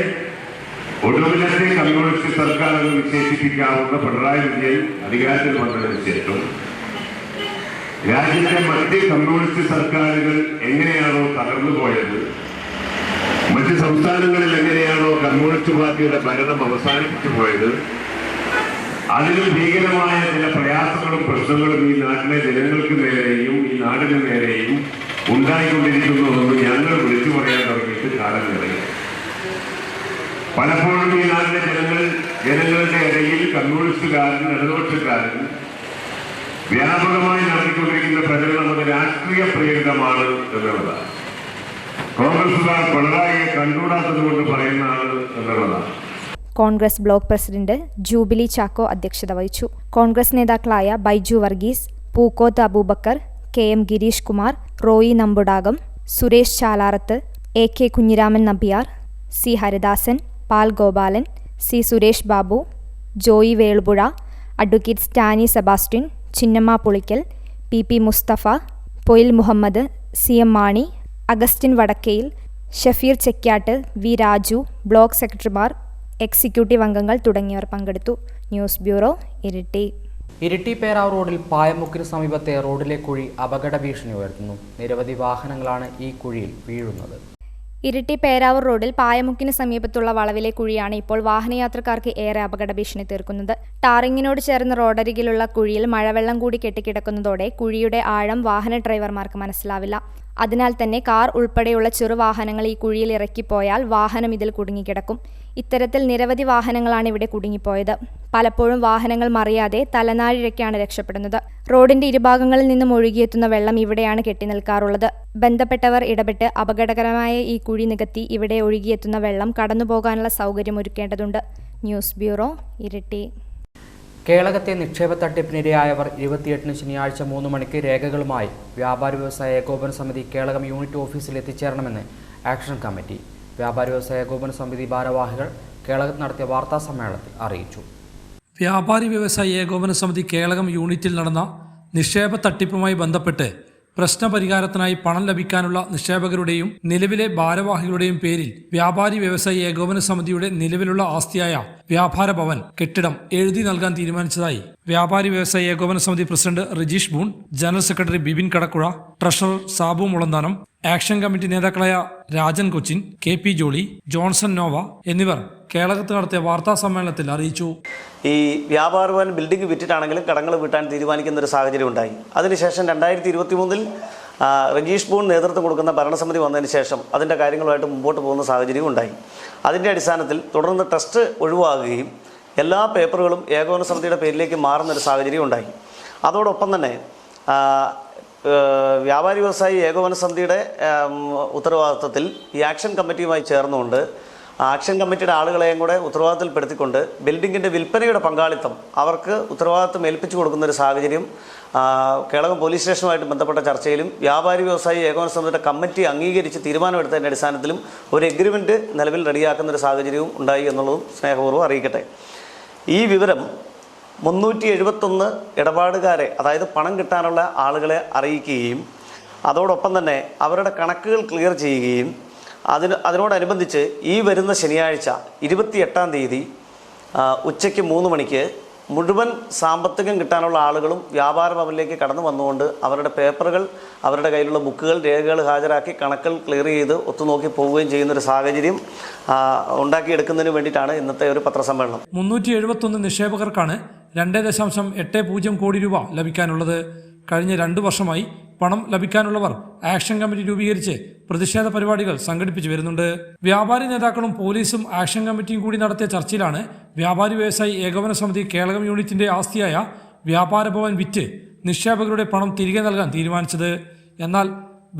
ഒടുവിലത്തെ കമ്മ്യൂണിസ്റ്റ് സർക്കാർ എന്ന് വിശേഷിപ്പിക്കാവുന്ന പിണറായി വിജയൻ അധികാരത്തിൽ വന്നതിന് ശേഷം രാജ്യത്തെ മറ്റ് കമ്മ്യൂണിസ്റ്റ് സർക്കാരുകൾ എങ്ങനെയാണോ തകർന്നു പോയത്, മറ്റ് സംസ്ഥാനങ്ങളിൽ എങ്ങനെയാണോ കമ്മ്യൂണിസ്റ്റ് പാർട്ടിയുടെ ഭരണം അവസാനിപ്പിച്ചു പോയത്, അതിലും ഭീകരമായ ചില പ്രയാസങ്ങളും പ്രശ്നങ്ങളും ഈ നാട്ടിലെ ജനങ്ങൾക്ക് നേരെയും ഈ നാടിന് നേരെയും ഉണ്ടായിക്കൊണ്ടിരിക്കുന്നുവെന്ന് ഞങ്ങൾ വിളിച്ചു പറയാൻ തുടങ്ങിയിട്ട് കാലം നിറയെ. പലപ്പോഴും ഈ നാട്ടിലെ ജനങ്ങളുടെ ഇടയിൽ കമ്മ്യൂണിസ്റ്റുകാരൻ ഇടതുപക്ഷക്കാരൻ വ്യാപകമായി നടത്തിക്കൊണ്ടിരിക്കുന്ന പ്രചരണം അത് രാഷ്ട്രീയ പ്രേരിതമാണ് എന്നുള്ളതാണ്. കോൺഗ്രസുകാർ പിണറായിയെ കണ്ടുകൂടാത്തത് കൊണ്ട് പറയുന്നതാണ് എന്നുള്ളതാണ്. Congress block president jubilee Chacko അധ്യക്ഷത വഹിച്ചു. കോൺഗ്രസ് നേതാക്കളായ Baiju Varghese, Pookoth Abubakar, KM Girish Kumar, Roy നമ്പുടാകം, Suresh Chalarath, AK Kunhiraman Nambiar, C Haridasan, Pal Gopalan, C Suresh Babu, Joy Veluppuzha, advocate Stany Sebastian, Chinnamma Pulickal, PP Musthafa, Poyil Muhammad, CM Mani, Augustine Vadakkayil, Shafeer Chekyattu, V Raju, block സെക്രട്ടറിമാർ, എക്സിക്യൂട്ടീവ് അംഗങ്ങൾ തുടങ്ങിയവർ പങ്കെടുത്തു. News bureau, Iritty. ഇരിട്ടി പേരാവ് റോഡിൽ പായമുക്കിന് സമീപത്തെ റോഡിലെ കുഴി അപകട ഭീഷണി ഉയർത്തുന്നു. നിരവധി വാഹനങ്ങളാണ് ഈ കുഴിയിൽ വീഴുന്നത്. ഇരിട്ടി പേരാവൂർ റോഡിൽ പായമുക്കിന് സമീപത്തുള്ള വളവിലെ കുഴിയാണ് ഇപ്പോൾ വാഹനയാത്രക്കാർക്ക് ഏറെ അപകട ഭീഷണി തീർക്കുന്നത്. ടാറിങ്ങിനോട് ചേർന്ന് റോഡരികിലുള്ള കുഴിയിൽ മഴവെള്ളം കൂടി കെട്ടിക്കിടക്കുന്നതോടെ കുഴിയുടെ ആഴം വാഹന ഡ്രൈവർമാർക്ക് മനസ്സിലാവില്ല. അതിനാൽ തന്നെ കാർ ഉൾപ്പെടെയുള്ള ചെറുവാഹനങ്ങൾ ഈ കുഴിയിൽ ഇറക്കിപ്പോയാൽ വാഹനം ഇതിൽ കുടുങ്ങിക്കിടക്കും. ഇത്തരത്തിൽ നിരവധി വാഹനങ്ങളാണ് ഇവിടെ കുടുങ്ങിപ്പോയത്. പലപ്പോഴും വാഹനങ്ങൾ മറിയാതെ തലനാരിഴയ്ക്കാണ് രക്ഷപ്പെടുന്നത്. റോഡിന്റെ ഇരുഭാഗങ്ങളിൽ നിന്നും ഒഴുകിയെത്തുന്ന വെള്ളം ഇവിടെയാണ് കെട്ടിനിൽക്കാറുള്ളത്. ബന്ധപ്പെട്ടവർ ഇടപെട്ട് അപകടകരമായ ഈ കുഴി നികത്തി ഇവിടെ ഒഴുകിയെത്തുന്ന വെള്ളം കടന്നുപോകാനുള്ള സൗകര്യം ഒരുക്കേണ്ടതുണ്ട്. News bureau, Iritty. കേളകത്തെ നിക്ഷേപ തട്ടിപ്പിനിരയായവർ 28 ശനിയാഴ്ച 3 മണിക്ക് രേഖകളുമായി വ്യാപാരി വ്യവസായ ഏകോപന സമിതി കേളകം യൂണിറ്റ് ഓഫീസിൽ എത്തിച്ചേരണമെന്ന് ആക്ഷൻ കമ്മിറ്റി വ്യാപാരി വ്യവസായ ഏകോപന സമിതി ഭാരവാഹികൾ കേളകത്ത് നടത്തിയ വാർത്താ സമ്മേളനത്തിൽ അറിയിച്ചു. വ്യാപാരി വ്യവസായ ഏകോപന സമിതി കേളകം യൂണിറ്റിൽ നടന്ന നിക്ഷേപ തട്ടിപ്പുമായി ബന്ധപ്പെട്ട് പ്രശ്നപരിഹാരത്തിനായി പണം ലഭിക്കാനുള്ള നിക്ഷേപകരുടെയും നിലവിലെ ഭാരവാഹികളുടെയും പേരിൽ വ്യാപാരി വ്യവസായി ഏകോപന സമിതിയുടെ നിലവിലുള്ള ആസ്തിയായ വ്യാപാര ഭവൻ കെട്ടിടം എഴുതി നൽകാൻ തീരുമാനിച്ചതായി വ്യാപാരി വ്യവസായി ഏകോപന സമിതി president Rijeesh Boon, general secretary Bibin Kadakkuzha, treasurer Sabu Mulanthanam, action committee നേതാക്കളായ രാജൻ കൊച്ചിൻ, KP ജോളി, ജോൺസൺ നോവ എന്നിവർ കേളകത്ത് നടത്തിയ വാർത്താ സമ്മേളനത്തിൽ അറിയിച്ചു. ഈ വ്യാപാര ഭവൻ ബിൽഡിംഗ് വിറ്റിട്ടാണെങ്കിലും കടങ്ങൾ വീട്ടാൻ തീരുമാനിക്കുന്ന ഒരു സാഹചര്യം ഉണ്ടായി. അതിനുശേഷം 2023 രജീഷ് ബൂൺ നേതൃത്വം കൊടുക്കുന്ന ഭരണസമിതി വന്നതിന് ശേഷം അതിൻ്റെ കാര്യങ്ങളുമായിട്ട് മുമ്പോട്ട് പോകുന്ന സാഹചര്യം ഉണ്ടായി. അതിൻ്റെ അടിസ്ഥാനത്തിൽ തുടർന്ന് ട്രസ്റ്റ് ഒഴിവാകുകയും എല്ലാ പേപ്പറുകളും ഏകോപന സമിതിയുടെ പേരിലേക്ക് മാറുന്നൊരു സാഹചര്യം ഉണ്ടായി. അതോടൊപ്പം തന്നെ വ്യാപാരി വ്യവസായി ഏകോപന സമിതിയുടെ ഉത്തരവാദിത്വത്തിൽ ഈ ആക്ഷൻ കമ്മിറ്റിയുമായി ചേർന്നുകൊണ്ട് ആക്ഷൻ കമ്മിറ്റിയുടെ ആളുകളെയും കൂടെ ഉത്തരവാദിത്തത്തിൽപ്പെടുത്തിക്കൊണ്ട് ബിൽഡിങ്ങിൻ്റെ വിൽപ്പനയുടെ പങ്കാളിത്തം അവർക്ക് ഉത്തരവാദിത്തം ഏൽപ്പിച്ചു കൊടുക്കുന്നൊരു സാഹചര്യം കേളകം പോലീസ് സ്റ്റേഷനുമായിട്ട് ബന്ധപ്പെട്ട ചർച്ചയിലും വ്യാപാരി വ്യവസായി ഏകോപന സമിതിയുടെ കമ്മിറ്റി അംഗീകരിച്ച് തീരുമാനമെടുത്തതിൻ്റെ അടിസ്ഥാനത്തിലും ഒരു എഗ്രിമെൻറ്റ് നിലവിൽ റെഡിയാക്കുന്നൊരു സാഹചര്യവും ഉണ്ടായി എന്നുള്ളതും സ്നേഹപൂർവ്വം അറിയിക്കട്ടെ. ഈ വിവരം 371 ഇടപാടുകാരെ, അതായത് പണം കിട്ടാനുള്ള ആളുകളെ അറിയിക്കുകയും അതോടൊപ്പം തന്നെ അവരുടെ കണക്കുകൾ ക്ലിയർ ചെയ്യുകയും അതിനോടനുബന്ധിച്ച് ഈ വരുന്ന ശനിയാഴ്ച 28-ാം തീയതി ഉച്ചയ്ക്ക് 3 മണിക്ക് മുഴുവൻ സാമ്പത്തികം കിട്ടാനുള്ള ആളുകളും വ്യാപാര ഭവനിലേക്ക് കടന്നു വന്നുകൊണ്ട് അവരുടെ പേപ്പറുകൾ, അവരുടെ കയ്യിലുള്ള ബുക്കുകൾ, രേഖകൾ ഹാജരാക്കി കണക്കുകൾ ക്ലിയർ ചെയ്ത് ഒത്തുനോക്കി പോവുകയും ചെയ്യുന്നൊരു സാഹചര്യം ഉണ്ടാക്കിയെടുക്കുന്നതിന് വേണ്ടിയിട്ടാണ് ഇന്നത്തെ ഒരു പത്രസമ്മേളനം. 371 നിക്ഷേപകർക്കാണ് 2.80 കോടി രൂപ ലഭിക്കാനുള്ളത്. കഴിഞ്ഞ 2 വർഷമായി പണം ലഭിക്കാനുള്ളവർ ആക്ഷൻ കമ്മിറ്റി രൂപീകരിച്ച് പ്രതിഷേധ പരിപാടികൾ സംഘടിപ്പിച്ചു വരുന്നുണ്ട്. വ്യാപാരി നേതാക്കളും പോലീസും ആക്ഷൻ കമ്മിറ്റിയും കൂടി നടത്തിയ ചർച്ചയിലാണ് വ്യാപാരി വ്യവസായി ഏകോപന സമിതി കേളകം യൂണിറ്റിന്റെ ആസ്തിയായ വ്യാപാര ഭവൻ വിറ്റ് നിക്ഷേപകരുടെ പണം തിരികെ നൽകാൻ തീരുമാനിച്ചത്. എന്നാൽ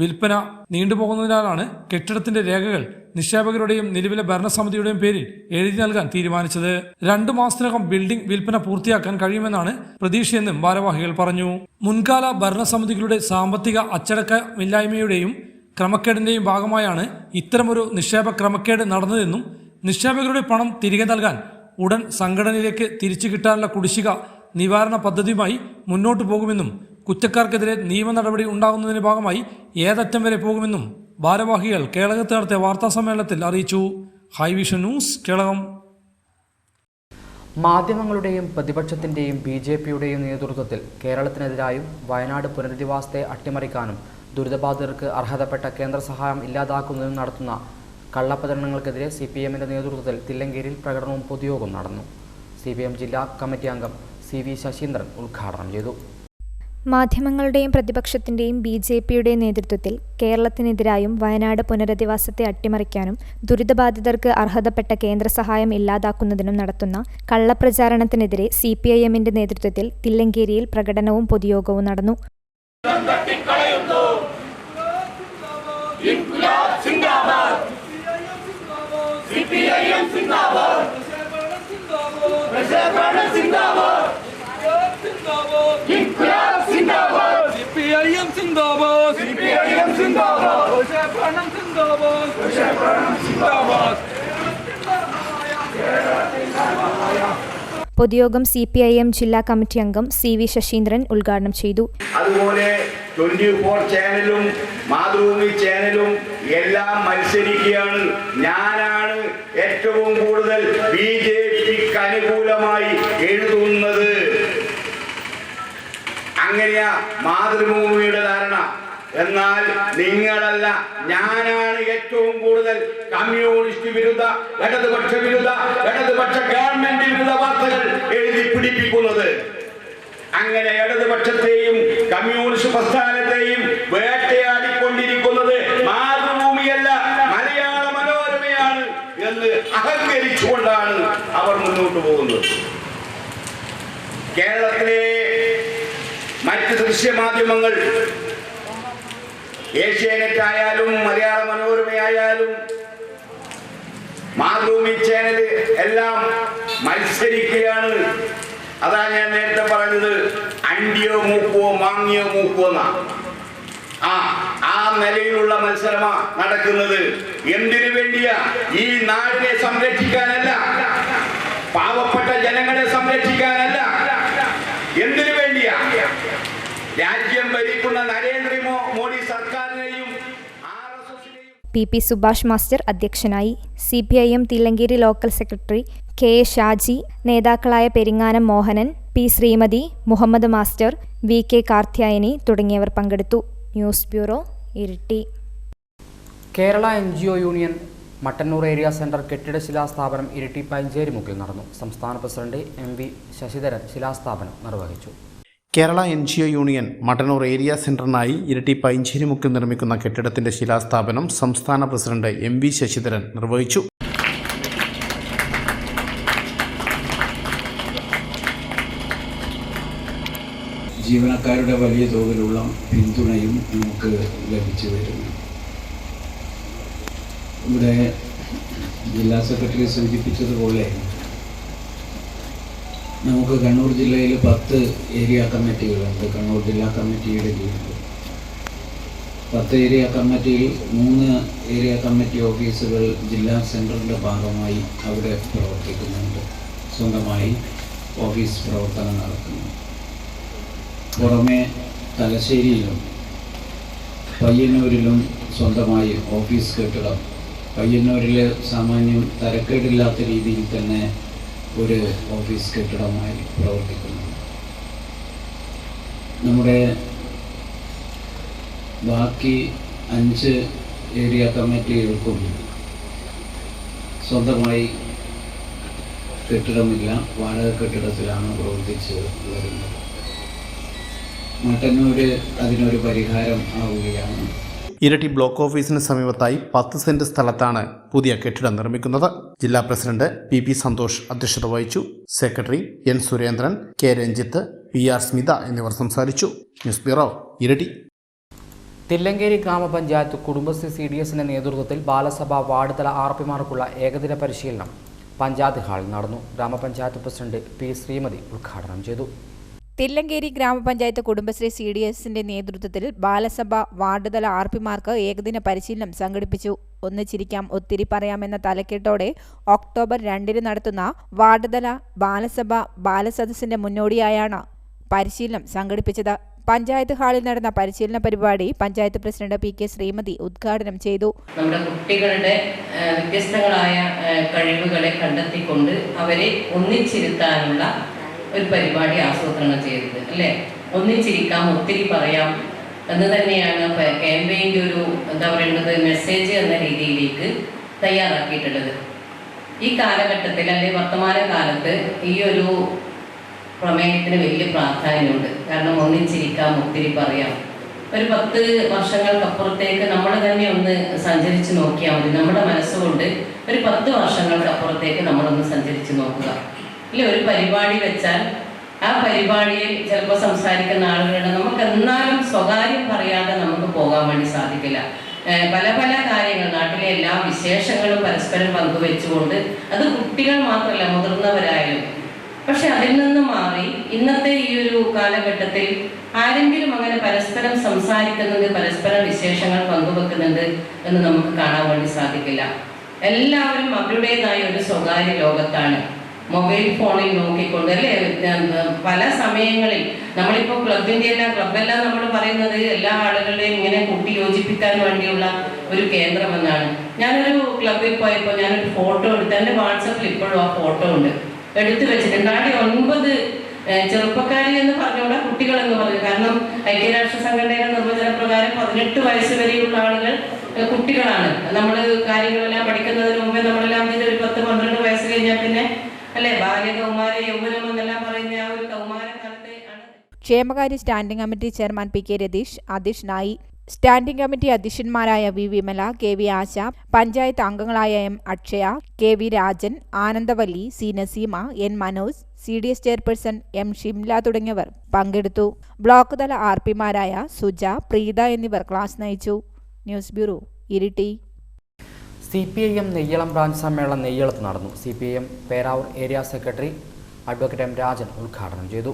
വിൽപ്പന നീണ്ടുപോകുന്നതിനാലാണ് കെട്ടിടത്തിന്റെ രേഖകൾ നിക്ഷേപകരുടെയും നിലവിലെ ഭരണസമിതിയുടെയും പേരിൽ എഴുതി നൽകാൻ തീരുമാനിച്ചത്. 2 മാസത്തിനകം ബിൽഡിംഗ് വിൽപ്പന പൂർത്തിയാക്കാൻ കഴിയുമെന്നാണ് പ്രതീക്ഷയെന്നും ഭാരവാഹികൾ പറഞ്ഞു. മുൻകാല ഭരണസമിതികളുടെ സാമ്പത്തിക അച്ചടക്കമില്ലായ്മയുടെയും ക്രമക്കേടിന്റെയും ഭാഗമായാണ് ഇത്തരമൊരു നിക്ഷേപ ക്രമക്കേട് നടന്നതെന്നും നിക്ഷേപകരുടെ പണം തിരികെ നൽകാൻ ഉടൻ സംഘടനയിലേക്ക് തിരിച്ചു കിട്ടാനുള്ള കുടിശ്ശിക നിവാരണ പദ്ധതിയുമായി മുന്നോട്ടു പോകുമെന്നും കുറ്റക്കാർക്കെതിരെ നിയമ നടപടി ഉണ്ടാകുന്നതിന്റെ ഭാഗമായി ഏതറ്റം വരെ പോകുമെന്നും ഭാരവാഹികൾ കേളകത്ത് നടത്തിയ വാർത്താ സമ്മേളനത്തിൽ അറിയിച്ചു. ഹൈവിഷൻ ന്യൂസ്, കേളകം. മാധ്യമങ്ങളുടെയും പ്രതിപക്ഷത്തിന്റെയും BJPയുടെയും നേതൃത്വത്തിൽ കേരളത്തിനെതിരായും വയനാട് പുനരധിവാസത്തെ അട്ടിമറിക്കാനും ദുരിതബാധിതർക്ക് അർഹതപ്പെട്ട കേന്ദ്ര സഹായം ഇല്ലാതാക്കുന്നതിനും നടത്തുന്ന കള്ളപ്രചരണങ്ങൾക്കെതിരെ CPMന്റെ നേതൃത്വത്തിൽ തില്ലങ്കേരിയിൽ പ്രകടനവും പൊതുയോഗവും നടന്നു. CPM ജില്ലാ കമ്മിറ്റി അംഗം CV ശശീന്ദ്രൻ ഉദ്ഘാടനം ചെയ്തു. മാധ്യമങ്ങളുടെയും പ്രതിപക്ഷത്തിന്റെയും BJPയുടെ നേതൃത്വത്തിൽ കേരളത്തിനെതിരായും വയനാട് പുനരധിവാസത്തെ അട്ടിമറിക്കാനും ദുരിതബാധിതർക്ക് അർഹതപ്പെട്ട കേന്ദ്ര സഹായം ഇല്ലാതാക്കുന്നതിനും നടത്തുന്ന കള്ളപ്രചാരണത്തിനെതിരെ CPIMന്റെ നേതൃത്വത്തിൽ തില്ലങ്കേരിയിൽ പ്രകടനവും പൊതുയോഗവും നടന്നു. പൊതുയോഗം CPIM ജില്ലാ കമ്മിറ്റി അംഗം CV ശശീന്ദ്രൻ ഉദ്ഘാടനം ചെയ്തു. അതുപോലെ 24 ചാനലും മാതൃഭൂമി ചാനലും എല്ലാം മത്സരിക്കുകയാണ്. ഞാനാണ് ഏറ്റവും കൂടുതൽ BJPക്ക് അനുകൂലമായി എഴുതുന്നത്. അങ്ങനെയാ മാതൃഭൂമിയുടെ ധാരണ. എന്നാൽ നിങ്ങളല്ല, ഞാനാണ് ഏറ്റവും കൂടുതൽ കമ്മ്യൂണിസ്റ്റ് വിരുദ്ധ, ഇടതുപക്ഷ വിരുദ്ധ, ഇടതുപക്ഷ ഗവൺമെന്റ് വിരുദ്ധ വാർത്തകൾ എഴുതി പിടിപ്പിക്കുന്നത്. അങ്ങനെ ഇടതുപക്ഷത്തെയും കമ്മ്യൂണിസ്റ്റ് പ്രസ്ഥാനത്തെയും വേട്ടയാടിക്കൊണ്ടിരിക്കുന്നത് മാതൃഭൂമിയല്ല, മലയാള മനോരമയാണ് എന്ന് അഹങ്കരിച്ചുകൊണ്ടാണ് അവർ മുന്നോട്ട് പോകുന്നത്. കേരളത്തിലെ മറ്റ് ദൃശ്യമാധ്യമങ്ങൾ ഏഷ്യാനെറ്റ് ആയാലും മലയാള മനോരമയായാലും മാതൃഭൂമി ചാനൽ എല്ലാം മത്സരിക്കുകയാണ്. അതാ ഞാൻ നേരത്തെ പറഞ്ഞത്, അണ്ടിയോ മൂക്കോ മാങ്ങിയോ മൂക്കോ എന്നാ. ആ നിലയിലുള്ള മത്സരമാ നടക്കുന്നത്. എന്തിനു വേണ്ടിയാ? ഈ നാടിനെ സംരക്ഷിക്കാനല്ല, പാവപ്പെട്ട ജനങ്ങളെ സംരക്ഷിക്കാനല്ല. എന്തിനു വേണ്ടിയാ? രാജ്യം ഭരിക്കുന്ന നരേന്ദ്രമോദി സർക്കാരിനെയും PP സുഭാഷ് മാസ്റ്റർ അധ്യക്ഷനായി. CPIM Thillankeri local secretary KA Shaji, നേതാക്കളായ Peringanam Mohanan, P Sreemathi, Muhammad master, VK Karthyayani തുടങ്ങിയവർ പങ്കെടുത്തു. News bureau, Iritty. Kerala NGO union Mattannur area centre കെട്ടിട ശിലാസ്ഥാപനം ഇരിട്ടി പൈഞ്ചേരിമുക്കിൽ നടന്നു. സംസ്ഥാന പ്രസിഡന്റ് MV ശശിധരൻ ശിലാസ്ഥാപനം നിർവഹിച്ചു. Kerala NGO union Mattannur area സെന്ററിനായി ഇരിട്ടി പൈഞ്ചേരിമുക്കിൽ നിർമ്മിക്കുന്ന കെട്ടിടത്തിന്റെ ശിലാസ്ഥാപനം സംസ്ഥാന പ്രസിഡന്റ് MV ശശിധരൻ നിർവഹിച്ചു. ജീവനക്കാരുടെ വലിയ തോതിലുള്ള പിന്തുണയും നമുക്ക് ലഭിച്ചു വരുന്നു. ഇവിടെ ജില്ലാ സെക്രട്ടറി സൂചിപ്പിച്ചതുപോലെ നമുക്ക് കണ്ണൂർ ജില്ലയിൽ 10 ഏരിയ കമ്മിറ്റികളുണ്ട്. കണ്ണൂർ ജില്ലാ കമ്മിറ്റിയുടെ കീഴിൽ 10 ഏരിയ കമ്മിറ്റിയിൽ 3 ഏരിയ കമ്മിറ്റി ഓഫീസുകൾ ജില്ലാ സെൻറ്ററിൻ്റെ ഭാഗമായി അവിടെ പ്രവർത്തിക്കുന്നുണ്ട്. സ്വന്തമായി ഓഫീസ് പ്രവർത്തനം നടക്കുന്നു. പുറമെ തലശ്ശേരിയിലും പയ്യന്നൂരിലും സ്വന്തമായി ഓഫീസ് കെട്ടിടം, പയ്യന്നൂരിൽ സാമാന്യം തരക്കേടില്ലാത്ത രീതിയിൽ തന്നെ ഒരു ഓഫീസ് കെട്ടിടമായി പ്രവർത്തിക്കുന്നു. നമ്മുടെ ബാക്കി 5 ഏരിയ കമ്മിറ്റികൾക്കും സ്വന്തമായി കെട്ടിടമില്ല, വാടക കെട്ടിടത്തിലാണ് പ്രവർത്തിച്ച് വരുന്നത്. മട്ടന്നൂര് അതിനൊരു പരിഹാരം ആവുകയാണ്. ഇരട്ടി ബ്ലോക്ക് ഓഫീസിന് സമീപത്തായി 10 സെന്റ് സ്ഥലത്താണ് പുതിയ കെട്ടിടം നിർമ്മിക്കുന്നത്. ജില്ലാ പ്രസിഡന്റ് PP സന്തോഷ് അധ്യക്ഷത വഹിച്ചു. Secretary N Surendran, K Ranjith, PR Smitha എന്നിവർ സംസാരിച്ചു. ന്യൂസ് ബ്യൂറോ, ഇരട്ടി. തില്ലങ്കേരി ഗ്രാമപഞ്ചായത്ത് കുടുംബശ്രീ CDSന്റെ നേതൃത്വത്തിൽ ബാലസഭ വാർഡ് തല RPമാർക്കുള്ള ഏകദിന പരിശീലനം പഞ്ചായത്ത് ഹാളിൽ നടന്നു. ഗ്രാമപഞ്ചായത്ത് പ്രസിഡന്റ് P ശ്രീമതി ഉദ്ഘാടനം ചെയ്തു. തില്ലങ്കേരി ഗ്രാമപഞ്ചായത്ത് കുടുംബശ്രീ CDSന്റെ നേതൃത്വത്തിൽ ബാലസഭ വാർഡ് തല RPമാർക്ക് ഏകദിന പരിശീലനം സംഘടിപ്പിച്ചു. ഒന്നിച്ചിരിക്കാം ഒത്തിരി പറയാമെന്ന തലക്കെട്ടോടെ ഒക്ടോബർ 2 നടത്തുന്ന വാർഡ് തല ബാലസഭ ബാലസദസ്സിന്റെ മുന്നോടിയായാണ് പരിശീലനം സംഘടിപ്പിച്ചത്. പഞ്ചായത്ത് ഹാളിൽ നടന്ന പരിശീലന പരിപാടി പഞ്ചായത്ത് പ്രസിഡന്റ് PK ശ്രീമതി ഉദ്ഘാടനം ചെയ്തു. നമ്മുടെ കുട്ടികളുടെ വ്യത്യസ്തങ്ങളായ കഴിവുകളെ കണ്ടെത്തിക്കൊണ്ട് അവരെ ഒന്നിച്ചിരുത്താനുള്ള ഒരു പരിപാടി ആസൂത്രണം ചെയ്തത് അല്ലേ. ഒന്നിച്ചിരിക്കാം ഒത്തിരി പറയാം എന്ന് തന്നെയാണ് ക്യാമ്പയിൻ്റെ ഒരു എന്താ പറയുന്നത് മെസ്സേജ് എന്ന രീതിയിലേക്ക് തയ്യാറാക്കിയിട്ടുള്ളത്. ഈ കാലഘട്ടത്തിൽ അല്ലെങ്കിൽ വർത്തമാന കാലത്ത് ഈ ഒരു പ്രമേയത്തിന് വലിയ പ്രാധാന്യമുണ്ട്. കാരണം ഒന്നിച്ചിരിക്കാം, ഒത്തിരി പറയാം. ഒരു 10 വർഷങ്ങൾക്കപ്പുറത്തേക്ക് നമ്മൾ തന്നെ ഒന്ന് സഞ്ചരിച്ച് നോക്കിയാൽ മതി. നമ്മുടെ മനസ്സുകൊണ്ട് ഒരു 10 വർഷങ്ങൾക്കപ്പുറത്തേക്ക് നമ്മളൊന്ന് സഞ്ചരിച്ച് നോക്കുക. ഇല്ല, ഒരു പരിപാടി വെച്ചാൽ ആ പരിപാടിയിൽ ചിലപ്പോൾ സംസാരിക്കുന്ന ആളുകളുടെ നമുക്ക് എന്നാലും സ്വകാര്യം പറയാതെ നമുക്ക് പോകാൻ വേണ്ടി സാധിക്കില്ല. പല പല കാര്യങ്ങൾ, നാട്ടിലെ എല്ലാ വിശേഷങ്ങളും പരസ്പരം പങ്കുവെച്ചുകൊണ്ട്, അത് കുട്ടികൾ മാത്രമല്ല മുതിർന്നവരായാലും. പക്ഷെ അതിൽ നിന്ന് മാറി ഇന്നത്തെ ഈ ഒരു കാലഘട്ടത്തിൽ ആരെങ്കിലും അങ്ങനെ പരസ്പരം സംസാരിക്കുന്നുണ്ട്, പരസ്പരം വിശേഷങ്ങൾ പങ്കുവെക്കുന്നുണ്ട് എന്ന് നമുക്ക് കാണാൻ വേണ്ടി സാധിക്കില്ല. എല്ലാവരും അവരുടേതായ ഒരു സ്വകാര്യ ലോകത്താണ്. മൊബൈൽ ഫോണിൽ നോക്കിക്കൊണ്ട് അല്ലേ, പല സമയങ്ങളിൽ നമ്മളിപ്പോൾ ക്ലബെല്ലാം നമ്മൾ പറയുന്നത് എല്ലാ ആളുകളെയും ഇങ്ങനെ കൂട്ടി യോജിപ്പിക്കാൻ വേണ്ടിയുള്ള ഒരു കേന്ദ്രമെന്നാണ്. ഞാനൊരു ക്ലബിൽ പോയപ്പോൾ ഞാനൊരു ഫോട്ടോ എടുത്ത്, എൻ്റെ വാട്സപ്പിൽ ഇപ്പോഴും ആ ഫോട്ടോ ഉണ്ട്, എടുത്തു വെച്ചിട്ടുണ്ട്. ആടെ 9 ചെറുപ്പക്കാരി എന്ന് പറഞ്ഞുകൂടാ, കുട്ടികൾ എന്ന് പറഞ്ഞു. കാരണം ഐക്യരാഷ്ട്ര സംഘടനയുടെ നിർവചന പ്രകാരം 18 വയസ്സ് വരെയുള്ള ആളുകൾ കുട്ടികളാണ്. നമ്മൾ കാര്യങ്ങളെല്ലാം പഠിക്കുന്നതിന് മുമ്പേ നമ്മളെല്ലാം ഒരു 10-12 വയസ്സ് കഴിഞ്ഞാൽ പിന്നെ അല്ലെ ബാല്യകൗമാര യൗവനം എന്നെല്ലാം പറയുന്ന ആ ഒരു കൗമാരകാലത്തെ ആണ്. ക്ഷേമകാര്യ standing committee chairman P K Ratheesh അധ്യക്ഷനായി. സ്റ്റാൻഡിംഗ് കമ്മിറ്റി അധ്യക്ഷന്മാരായ V Vimala, K V Asha, panchayat അംഗങ്ങളായ M Akshaya, K V Rajan, Anandavalli, C Naseema, N Manoj, CDS chairperson M Shimla തുടങ്ങിയവർ പങ്കെടുത്തു. ബ്ലോക്ക് തല RP-മാരായ സുജ, പ്രീത എന്നിവർ ക്ലാസ് നയിച്ചു. News bureau, Iritty. CPIM Neyyalam branch സമ്മേളനം നെയ്യളത്ത് നടന്നു. CPIM Peravoor area secretary advocate M Rajan ഉദ്ഘാടനം ചെയ്തു.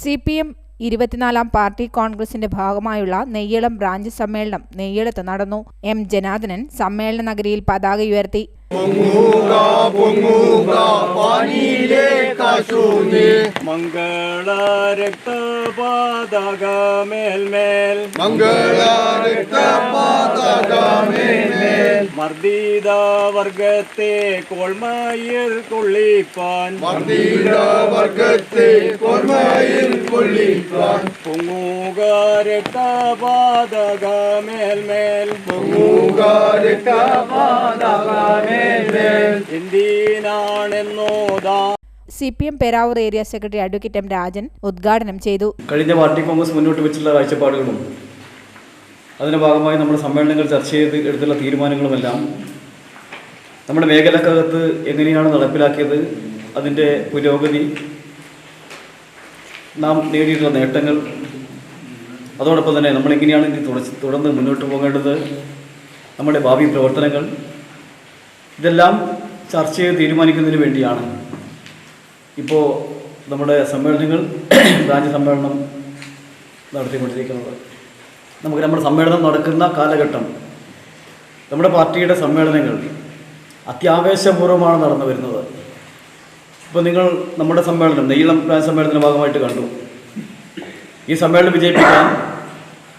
CPM 24ാം പാർട്ടി കോൺഗ്രസിന്റെ ഭാഗമായുള്ള നെയ്യളം ബ്രാഞ്ച് സമ്മേളനം നെയ്യളത്ത് നടന്നു. എം ജനാർദ്ദനൻ സമ്മേളന നഗരിയിൽ പതാക ഉയർത്തി. മർദ്ദിത വർഗത്തെ കോൾമയിൽ കൊള്ളിപ്പാൻ, പൊങ്ങുക രക്തപാതകമേൽമേൽ, എന്തിനാണെന്നോതാ. CPM Peravoor area secretary advocate M Rajan ഉദ്ഘാടനം ചെയ്തു. കഴിഞ്ഞ പാർട്ടി കോൺഗ്രസ് മുന്നോട്ട് വെച്ചിട്ടുള്ള കാഴ്ചപ്പാടുകളും അതിൻ്റെ ഭാഗമായി നമ്മുടെ സമ്മേളനങ്ങൾ ചർച്ച ചെയ്ത് എടുത്തുള്ള തീരുമാനങ്ങളുമെല്ലാം നമ്മുടെ മേഖലക്കകത്ത് എങ്ങനെയാണ് നടപ്പിലാക്കിയത്, അതിൻ്റെ പുരോഗതി, നാം നേടിയിട്ടുള്ള നേട്ടങ്ങൾ, അതോടൊപ്പം തന്നെ നമ്മളെങ്ങനെയാണ് ഇനി തുടർന്ന് മുന്നോട്ട് പോകേണ്ടത്, നമ്മുടെ ഭാവി പ്രവർത്തനങ്ങൾ, ഇതെല്ലാം ചർച്ച ചെയ്ത് തീരുമാനിക്കുന്നതിന് വേണ്ടിയാണ് ഇപ്പോൾ നമ്മുടെ സമ്മേളനങ്ങൾ ബ്രാഞ്ച് സമ്മേളനം നടത്തിക്കൊണ്ടിരിക്കുന്നത്. നമുക്ക് നമ്മുടെ സമ്മേളനം നടക്കുന്ന കാലഘട്ടം, നമ്മുടെ പാർട്ടിയുടെ സമ്മേളനങ്ങൾ അത്യാവേശപൂർവ്വമാണ് നടന്നു വരുന്നത്. ഇപ്പോൾ നിങ്ങൾ നമ്മുടെ സമ്മേളനം നെയ്യളം ബ്രാഞ്ച് സമ്മേളനത്തിൻ്റെ ഭാഗമായിട്ട് കണ്ടു. ഈ സമ്മേളനം വിജയിപ്പിക്കാൻ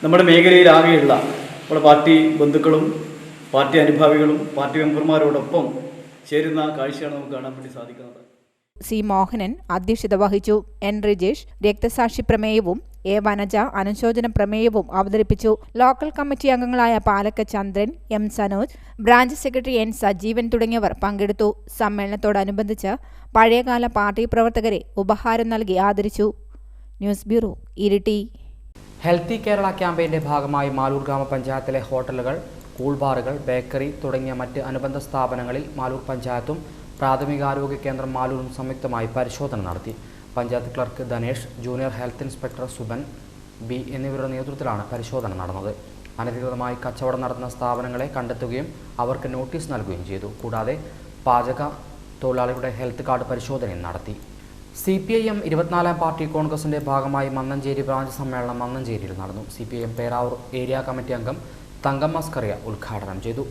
നമ്മുടെ മേഖലയിലാകെയുള്ള നമ്മുടെ പാർട്ടി ബന്ധുക്കളും പാർട്ടി അനുഭാവികളും പാർട്ടി മെമ്പർമാരോടൊപ്പം ചേരുന്ന കാഴ്ചയാണ് നമുക്ക് കാണാൻ വേണ്ടി സാധിക്കുന്നത്. സി മോഹനൻ അധ്യക്ഷത വഹിച്ചു. എൻ റിജേഷ് രക്തസാക്ഷി പ്രമേയവും എ വനജ അനുശോചന പ്രമേയവും അവതരിപ്പിച്ചു. ലോക്കൽ കമ്മിറ്റി അംഗങ്ങളായ Palakka Chandran, M Sanoj, branch secretary N Sajeevan തുടങ്ങിയവർ പങ്കെടുത്തു. സമ്മേളനത്തോടനുബന്ധിച്ച് പഴയകാല പാർട്ടി പ്രവർത്തകരെ ഉപഹാരം നൽകി ആദരിച്ചു. News bureau, Iritty. Healthy Kerala ക്യാമ്പയിൻ്റെ ഭാഗമായി മാലൂർ ഗ്രാമപഞ്ചായത്തിലെ ഹോട്ടലുകൾ, കൂൾ ബാറുകൾ, ബേക്കറി തുടങ്ങിയ മറ്റ് അനുബന്ധ സ്ഥാപനങ്ങളിൽ മാലൂർ പഞ്ചായത്തും പ്രാഥമികാരോഗ്യ കേന്ദ്രം മാലൂരും സംയുക്തമായി പരിശോധന നടത്തി. Panchayat clerk Dhanesh, junior health inspector Suban B എന്നിവരുടെ നേതൃത്വത്തിലാണ് പരിശോധന നടന്നത്. അനധികൃതമായി കച്ചവടം നടത്തുന്ന സ്ഥാപനങ്ങളെ കണ്ടെത്തുകയും അവർക്ക് നോട്ടീസ് നൽകുകയും ചെയ്തു. കൂടാതെ പാചക തൊഴിലാളികളുടെ ഹെൽത്ത് കാർഡ് പരിശോധനയും നടത്തി. CPIM 24ാം പാർട്ടി കോൺഗ്രസിൻ്റെ ഭാഗമായി മന്നഞ്ചേരി ബ്രാഞ്ച് സമ്മേളനം മന്നഞ്ചേരിയിൽ നടന്നു. CPIM പേരാവൂർ ഏരിയ കമ്മിറ്റി അംഗം തങ്കം മസ്കറിയ ഉദ്ഘാടനം ചെയ്തു.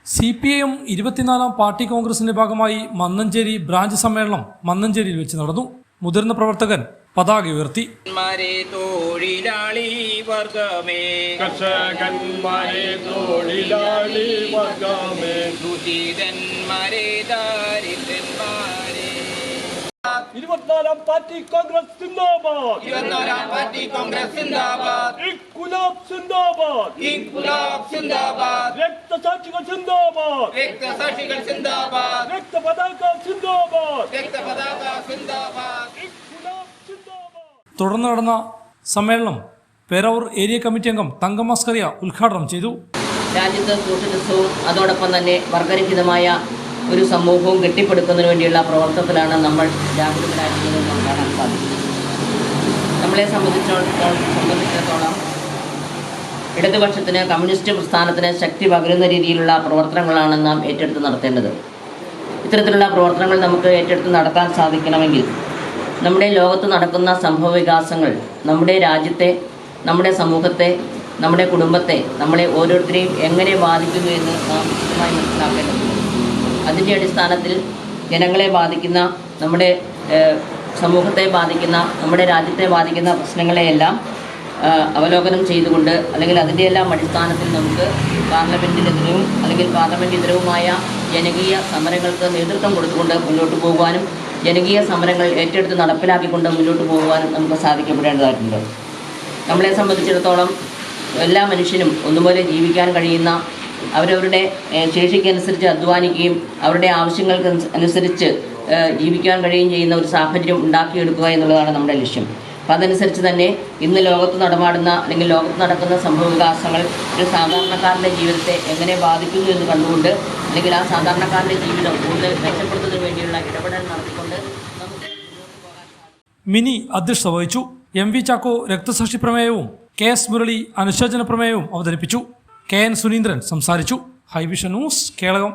CPIM 24ാം പാർട്ടി കോൺഗ്രസിന്റെ ഭാഗമായി മന്നഞ്ചേരി ബ്രാഞ്ച് സമ്മേളനം മന്നഞ്ചേരിയിൽ വെച്ച് നടന്നു. മുതിർന്ന പ്രവർത്തകൻ പതാക ഉയർത്തി. തൊഴിലാളി വർഗമേ, കർഷകന്മാരെ തൊഴിലാളി വർഗമേ, ദുരിതന്മാരെ ദാരിദ്രന്മാരെ, 24-ാം പാർട്ടി കോൺഗ്രസ് സിന്ദാബാദ്. 24-ാം പാർട്ടി കോൺഗ്രസ് സിന്ദാബാദ്. ഇൻകുലാബ് സിന്ദാബാദ്. ഇൻകുലാബ് സിന്ദാബാദ്. രക്തസാക്ഷികൾ സിന്ദാബാദ്. രക്തസാക്ഷികൾ സിന്ദാബാദ്. രക്തപതാക സിന്ദാബാദ്. രക്തപതാക സിന്ദാബാദ്. ഇൻകുലാബ് സിന്ദാബാദ്. തുടർന്ന് നടന്ന സമ്മേളനം പേരാവൂർ ഏരിയ കമ്മിറ്റി അംഗം തങ്കം മസ്കറിയ ഉദ്ഘാടനം ചെയ്തു. രാജ്യത്ത് സോഷ്യലിസവും അതോടൊപ്പം തന്നെ വർഗരഹിതമായ ഒരു സമൂഹവും കെട്ടിപ്പടുക്കുന്നതിന് വേണ്ടിയുള്ള പ്രവർത്തനത്തിലാണ് നമ്മൾ ജാഗരൂകരായിരിക്കുന്നത് എന്ന് കാണാൻ സാധിക്കും. നമ്മളെ സംബന്ധിച്ചിടത്തോളം ഇടതുപക്ഷത്തിന്, കമ്മ്യൂണിസ്റ്റ് പ്രസ്ഥാനത്തിന് ശക്തി പകരുന്ന രീതിയിലുള്ള പ്രവർത്തനങ്ങളാണ് നാം ഏറ്റെടുത്ത് നടത്തേണ്ടത്. ഇത്തരത്തിലുള്ള പ്രവർത്തനങ്ങൾ നമുക്ക് ഏറ്റെടുത്ത് നടത്താൻ സാധിക്കണമെങ്കിൽ നമ്മുടെ ലോകത്ത് നടക്കുന്ന സംഭവ വികാസങ്ങൾ നമ്മുടെ രാജ്യത്തെ, നമ്മുടെ സമൂഹത്തെ, നമ്മുടെ കുടുംബത്തെ, നമ്മളെ ഓരോരുത്തരെയും എങ്ങനെ ബാധിക്കുന്നു എന്ന് നാം വ്യക്തമായി മനസ്സിലാക്കേണ്ടതുണ്ട്. അതിൻ്റെ അടിസ്ഥാനത്തിൽ ജനങ്ങളെ ബാധിക്കുന്ന, നമ്മുടെ സമൂഹത്തെ ബാധിക്കുന്ന, നമ്മുടെ രാജ്യത്തെ ബാധിക്കുന്ന പ്രശ്നങ്ങളെയെല്ലാം അവലോകനം ചെയ്തുകൊണ്ട്, അല്ലെങ്കിൽ അതിൻ്റെ എല്ലാം അടിസ്ഥാനത്തിൽ നമുക്ക് പാർലമെൻറ്റിനെതിരവും അല്ലെങ്കിൽ പാർലമെൻറ്റ് ഇതരവുമായ ജനകീയ സമരങ്ങൾക്ക് നേതൃത്വം കൊടുത്തുകൊണ്ട് മുന്നോട്ട് പോകുവാനും ജനകീയ സമരങ്ങൾ ഏറ്റെടുത്ത് നടപ്പിലാക്കിക്കൊണ്ട് മുന്നോട്ട് പോകുവാനും നമുക്ക് സാധിക്കപ്പെടേണ്ടതായിട്ടുണ്ട്. നമ്മളെ സംബന്ധിച്ചിടത്തോളം എല്ലാ മനുഷ്യനും ഒന്നുപോലെ ജീവിക്കാൻ കഴിയുന്ന, അവരവരുടെ ശേഷിക്കനുസരിച്ച് അധ്വാനിക്കുകയും അവരുടെ ആവശ്യങ്ങൾക്ക് അനുസരിച്ച് ജീവിക്കാൻ കഴിയുകയും ചെയ്യുന്ന ഒരു സാഹചര്യം ഉണ്ടാക്കിയെടുക്കുക എന്നുള്ളതാണ് നമ്മുടെ ലക്ഷ്യം. അപ്പം അതനുസരിച്ച് തന്നെ ഇന്ന് ലോകത്ത് നടമാടുന്ന അല്ലെങ്കിൽ ലോകത്ത് നടക്കുന്ന സംഭവ വികാസങ്ങൾ ഒരു സാധാരണക്കാരൻ്റെ ജീവിതത്തെ എങ്ങനെ ബാധിക്കുന്നു എന്ന് കണ്ടുകൊണ്ട്, അല്ലെങ്കിൽ ആ സാധാരണക്കാരൻ്റെ ജീവിതം കൂടുതൽ മെച്ചപ്പെടുത്തുന്നതിന് വേണ്ടിയുള്ള ഇടപെടൽ നടത്തിക്കൊണ്ട് നമുക്ക് മുന്നോട്ട് പോകാൻ സാധിക്കും. മിനി അധ്യക്ഷത വഹിച്ചു. MV ചാക്കോ രക്തസാക്ഷി പ്രമേയവും KS മുരളി അനുശോചന പ്രമേയവും അവതരിപ്പിച്ചു. KN സുനീന്ദ്രൻ സംസാരിച്ചു. High vision news, Kelakam.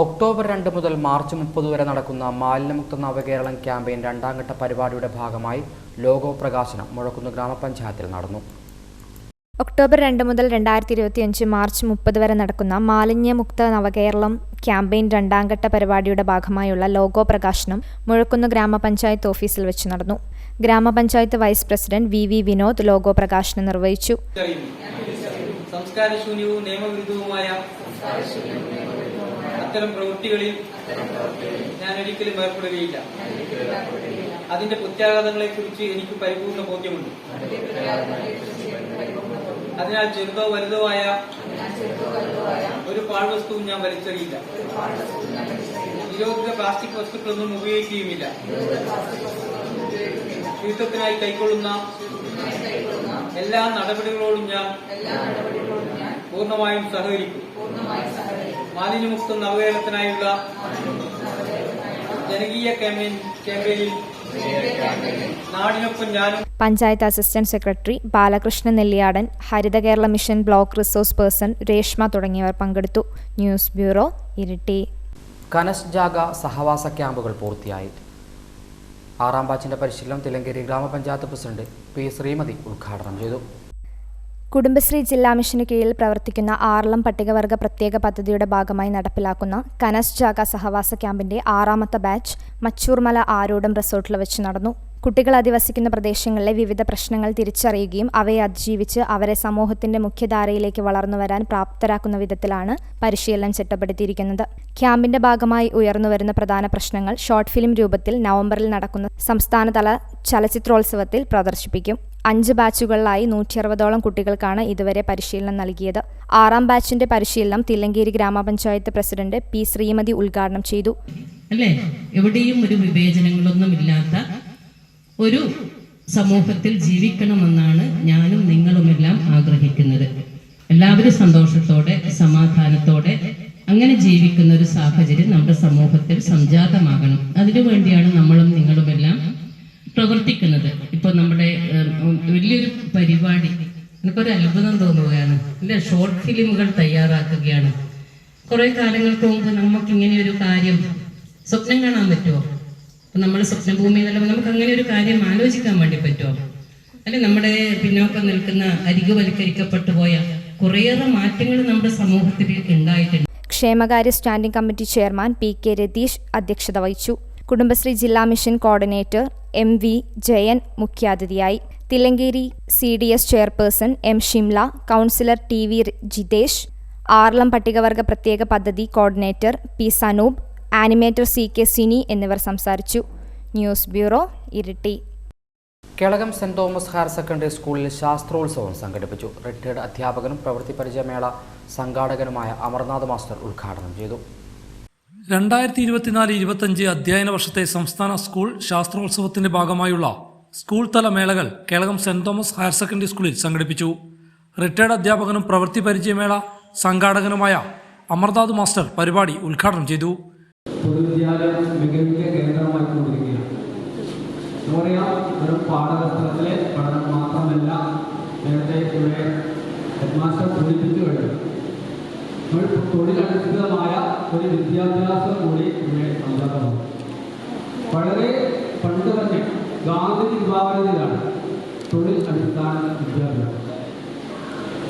ഒക്ടോബർ 2 മുതൽ മാർച്ച് 30 വരെ നടക്കുന്ന മാലിന്യമുക്ത നവകേരളം ക്യാമ്പയിൻ 2ാം ഘട്ട പരിപാടിയുടെ ഭാഗമായി ലോഗോ പ്രകാശനം മുഴക്കുന്ന് ഗ്രാമപഞ്ചായത്തിൽ നടന്നു. ഒക്ടോബർ 2 മുതൽ 2025 മാർച്ച് 30 വരെ നടക്കുന്ന മാലിന്യമുക്ത നവകേരളം ക്യാമ്പയിൻ 2ാം ഘട്ട പരിപാടിയുടെ ഭാഗമായുള്ള ലോഗോ പ്രകാശനം മുഴക്കുന്ന് ഗ്രാമപഞ്ചായത്ത് ഓഫീസിൽ വെച്ച് നടന്നു. ഗ്രാമപഞ്ചായത്ത് vice president VV Vinod logo പ്രകാശനം നിർവഹിച്ചു. സംസ്കാരശൂന്യവും നിയമവിരുദ്ധവുമായ അത്തരം പ്രവൃത്തികളിൽ ഞാൻ ഒരിക്കലും ഏർപ്പെടുകയില്ല. അതിന്റെ പ്രത്യാഘാതങ്ങളെക്കുറിച്ച് എനിക്ക് പരിപൂർണ്ണ ബോധ്യമുണ്ട്. അതിനാൽ ചെറുതോ വലുതോ ആയ ഒരു പാഴ്വസ്തുവും ഞാൻ വലിച്ചെറിയില്ല. നിരോധിത പ്ലാസ്റ്റിക് വസ്തുക്കളൊന്നും ഉപയോഗിക്കുകയുമില്ല. ശുചിത്വത്തിനായി കൈക്കൊള്ളുന്ന എല്ലാ നടപടികളോടും ഞാൻ പൂർണ്ണമായും സഹകരിക്കും. മാലിന്യമുക്ത നവകേരളത്തിനായുള്ള ജനകീയ ക്യാമ്പയിനിൽ നാടിനൊപ്പം ഞാനും. Panchayat assistant secretary Balakrishnan Nelliyadan, Haritha Kerala mission block resource person Reshma തുടങ്ങിയവർ പങ്കെടുത്തു. News bureau, Iritty. കനസ് ജാഗ സഹവാസ ക്യാമ്പുകൾ പൂർത്തിയായി. 6ാം ബാച്ചിന്റെ പരിശീലനം തിലങ്കേരി ഗ്രാമപഞ്ചായത്ത് പ്രസിഡന്റ് P ശ്രീമതി ഉദ്ഘാടനം ചെയ്തു. കുടുംബശ്രീ ജില്ലാ മിഷന് കീഴിൽ പ്രവർത്തിക്കുന്ന ആറളം പട്ടികവർഗ പ്രത്യേക പദ്ധതിയുടെ ഭാഗമായി നടപ്പിലാക്കുന്ന കനസ് ജാഗ സഹവാസ ക്യാമ്പിന്റെ 6ാമത്തെ ബാച്ച് മച്ചൂർമല ആരോടം റിസോർട്ടിൽ വെച്ച് നടന്നു. കുട്ടികൾ അധിവസിക്കുന്ന പ്രദേശങ്ങളിലെ വിവിധ പ്രശ്നങ്ങൾ തിരിച്ചറിയുകയും അവയെ അതിജീവിച്ച് അവരെ സമൂഹത്തിന്റെ മുഖ്യധാരയിലേക്ക് വളർന്നുവരാൻ പ്രാപ്തരാക്കുന്ന വിധത്തിലാണ് പരിശീലനം ചിട്ടപ്പെടുത്തിയിരിക്കുന്നത്. ക്യാമ്പിന്റെ ഭാഗമായി ഉയർന്നുവരുന്ന പ്രധാന പ്രശ്നങ്ങൾ ഷോർട്ട് ഫിലിം രൂപത്തിൽ നവംബറിൽ നടക്കുന്ന സംസ്ഥാനതല ചലച്ചിത്രോത്സവത്തിൽ പ്രദർശിപ്പിക്കും. 5 ബാച്ചുകളിലായി 160ഓളം കുട്ടികൾക്കാണ് ഇതുവരെ പരിശീലനം നൽകിയത്. 6ാം ബാച്ചിന്റെ പരിശീലനം തില്ലങ്കേരി ഗ്രാമപഞ്ചായത്ത് പ്രസിഡന്റ് P ശ്രീമതി ഉദ്ഘാടനം ചെയ്തു. അല്ലേ, എവിടെയും ഒരു വിവേചനങ്ങളൊന്നുമില്ലാത്ത ഒരു സമൂഹത്തിൽ ജീവിക്കണമെന്നാണ് ഞാനും നിങ്ങളുമെല്ലാം ആഗ്രഹിക്കുന്നത്. എല്ലാവരും സന്തോഷത്തോടെ സമാധാനത്തോടെ അങ്ങനെ ജീവിക്കുന്ന ഒരു സാഹചര്യം നമ്മുടെ സമൂഹത്തിൽ സംജാതമാകണം. അതിനുവേണ്ടിയാണ് നമ്മളും നിങ്ങളുമെല്ലാം പ്രവർത്തിക്കുന്നത്. ഇപ്പോൾ നമ്മുടെ വലിയൊരു പരിപാടി, എനിക്കൊരു അത്ഭുതം തോന്നുകയാണ്. അല്ലെ, ഷോർട്ട് ഫിലിമുകൾ തയ്യാറാക്കുകയാണ്. കുറെ കാലങ്ങൾക്ക് മുമ്പ് നമുക്കിങ്ങനെ ഒരു കാര്യം സ്വപ്നം കാണാൻ പറ്റുമോ? നമ്മൾ സ്വപ്നഭൂമി എന്നല്ല, നമുക്ക് അങ്ങനെ ഒരു കാര്യം ആലോചിക്കാൻ വേണ്ടി പറ്റുമോ? അല്ലെ, നമ്മുടെ പിന്നോക്കം നിൽക്കുന്ന അരികുവൽക്കരിക്കപ്പെട്ടു പോയ കുറേയേറെ മാറ്റങ്ങൾ നമ്മുടെ സമൂഹത്തിൽ ഉണ്ടായിട്ടുണ്ട്. ക്ഷേമകാര്യ standing committee chairman PK Ratheesh അധ്യക്ഷത വഹിച്ചു. കുടുംബശ്രീ ജില്ലാ മിഷൻ കോർഡിനേറ്റർ MV ജയൻ മുഖ്യാതിഥിയായി. Thillankeri CDS chairperson M Shimla, councillor TV Jithesh, Aralam പട്ടികവർഗ പ്രത്യേക പദ്ധതി coordinator P Sanoop, animator CK Sini എന്നിവർ സംസാരിച്ചു. News bureau, Iritty. Kelakam saint Thomas higher secondary സ്കൂളിൽ ശാസ്ത്രോത്സവം സംഘടിപ്പിച്ചു. റിട്ടയർഡ് അധ്യാപകനും പ്രവൃത്തി പരിചയമേള സംഘാടകനുമായ അമർനാഥ് മാസ്റ്റർ ഉദ്ഘാടനം ചെയ്തു. 2024-25 അധ്യയന വർഷത്തെ സംസ്ഥാന സ്കൂൾ ശാസ്ത്രോത്സവത്തിന്റെ ഭാഗമായുള്ള സ്കൂൾ തല മേളകൾ Kelakam saint Thomas higher secondary സ്കൂളിൽ സംഘടിപ്പിച്ചു. റിട്ടയർഡ് അധ്യാപകനും പ്രവൃത്തി പരിചയമേള സംഘാടകനുമായ അമർനാഥ് മാസ്റ്റർ പരിപാടി ഉദ്ഘാടനം ചെയ്തു. പൊതുവിദ്യാലയം മികവിന്റെ കേന്ദ്രമായിക്കൊണ്ടിരിക്കുകയാണ്. നമുക്കറിയാം, ഒരു പാഠപുസ്തകത്തിലെ പഠനം മാത്രമല്ല, നേരത്തെ ഇവിടെ ഹെഡ്മാസ്റ്റർ സൂചിപ്പിച്ചു കഴിഞ്ഞു, നമ്മൾ തൊഴിലധിഷ്ഠിതമായ ഒരു വിദ്യാഭ്യാസം കൂടി ഇവിടെ ഉണ്ടാകുന്നു. വളരെ പണ്ട് തന്നെ ഗാന്ധിജി വിഭാവനയിലാണ് തൊഴിൽ അടിസ്ഥാന വിദ്യാഭ്യാസം.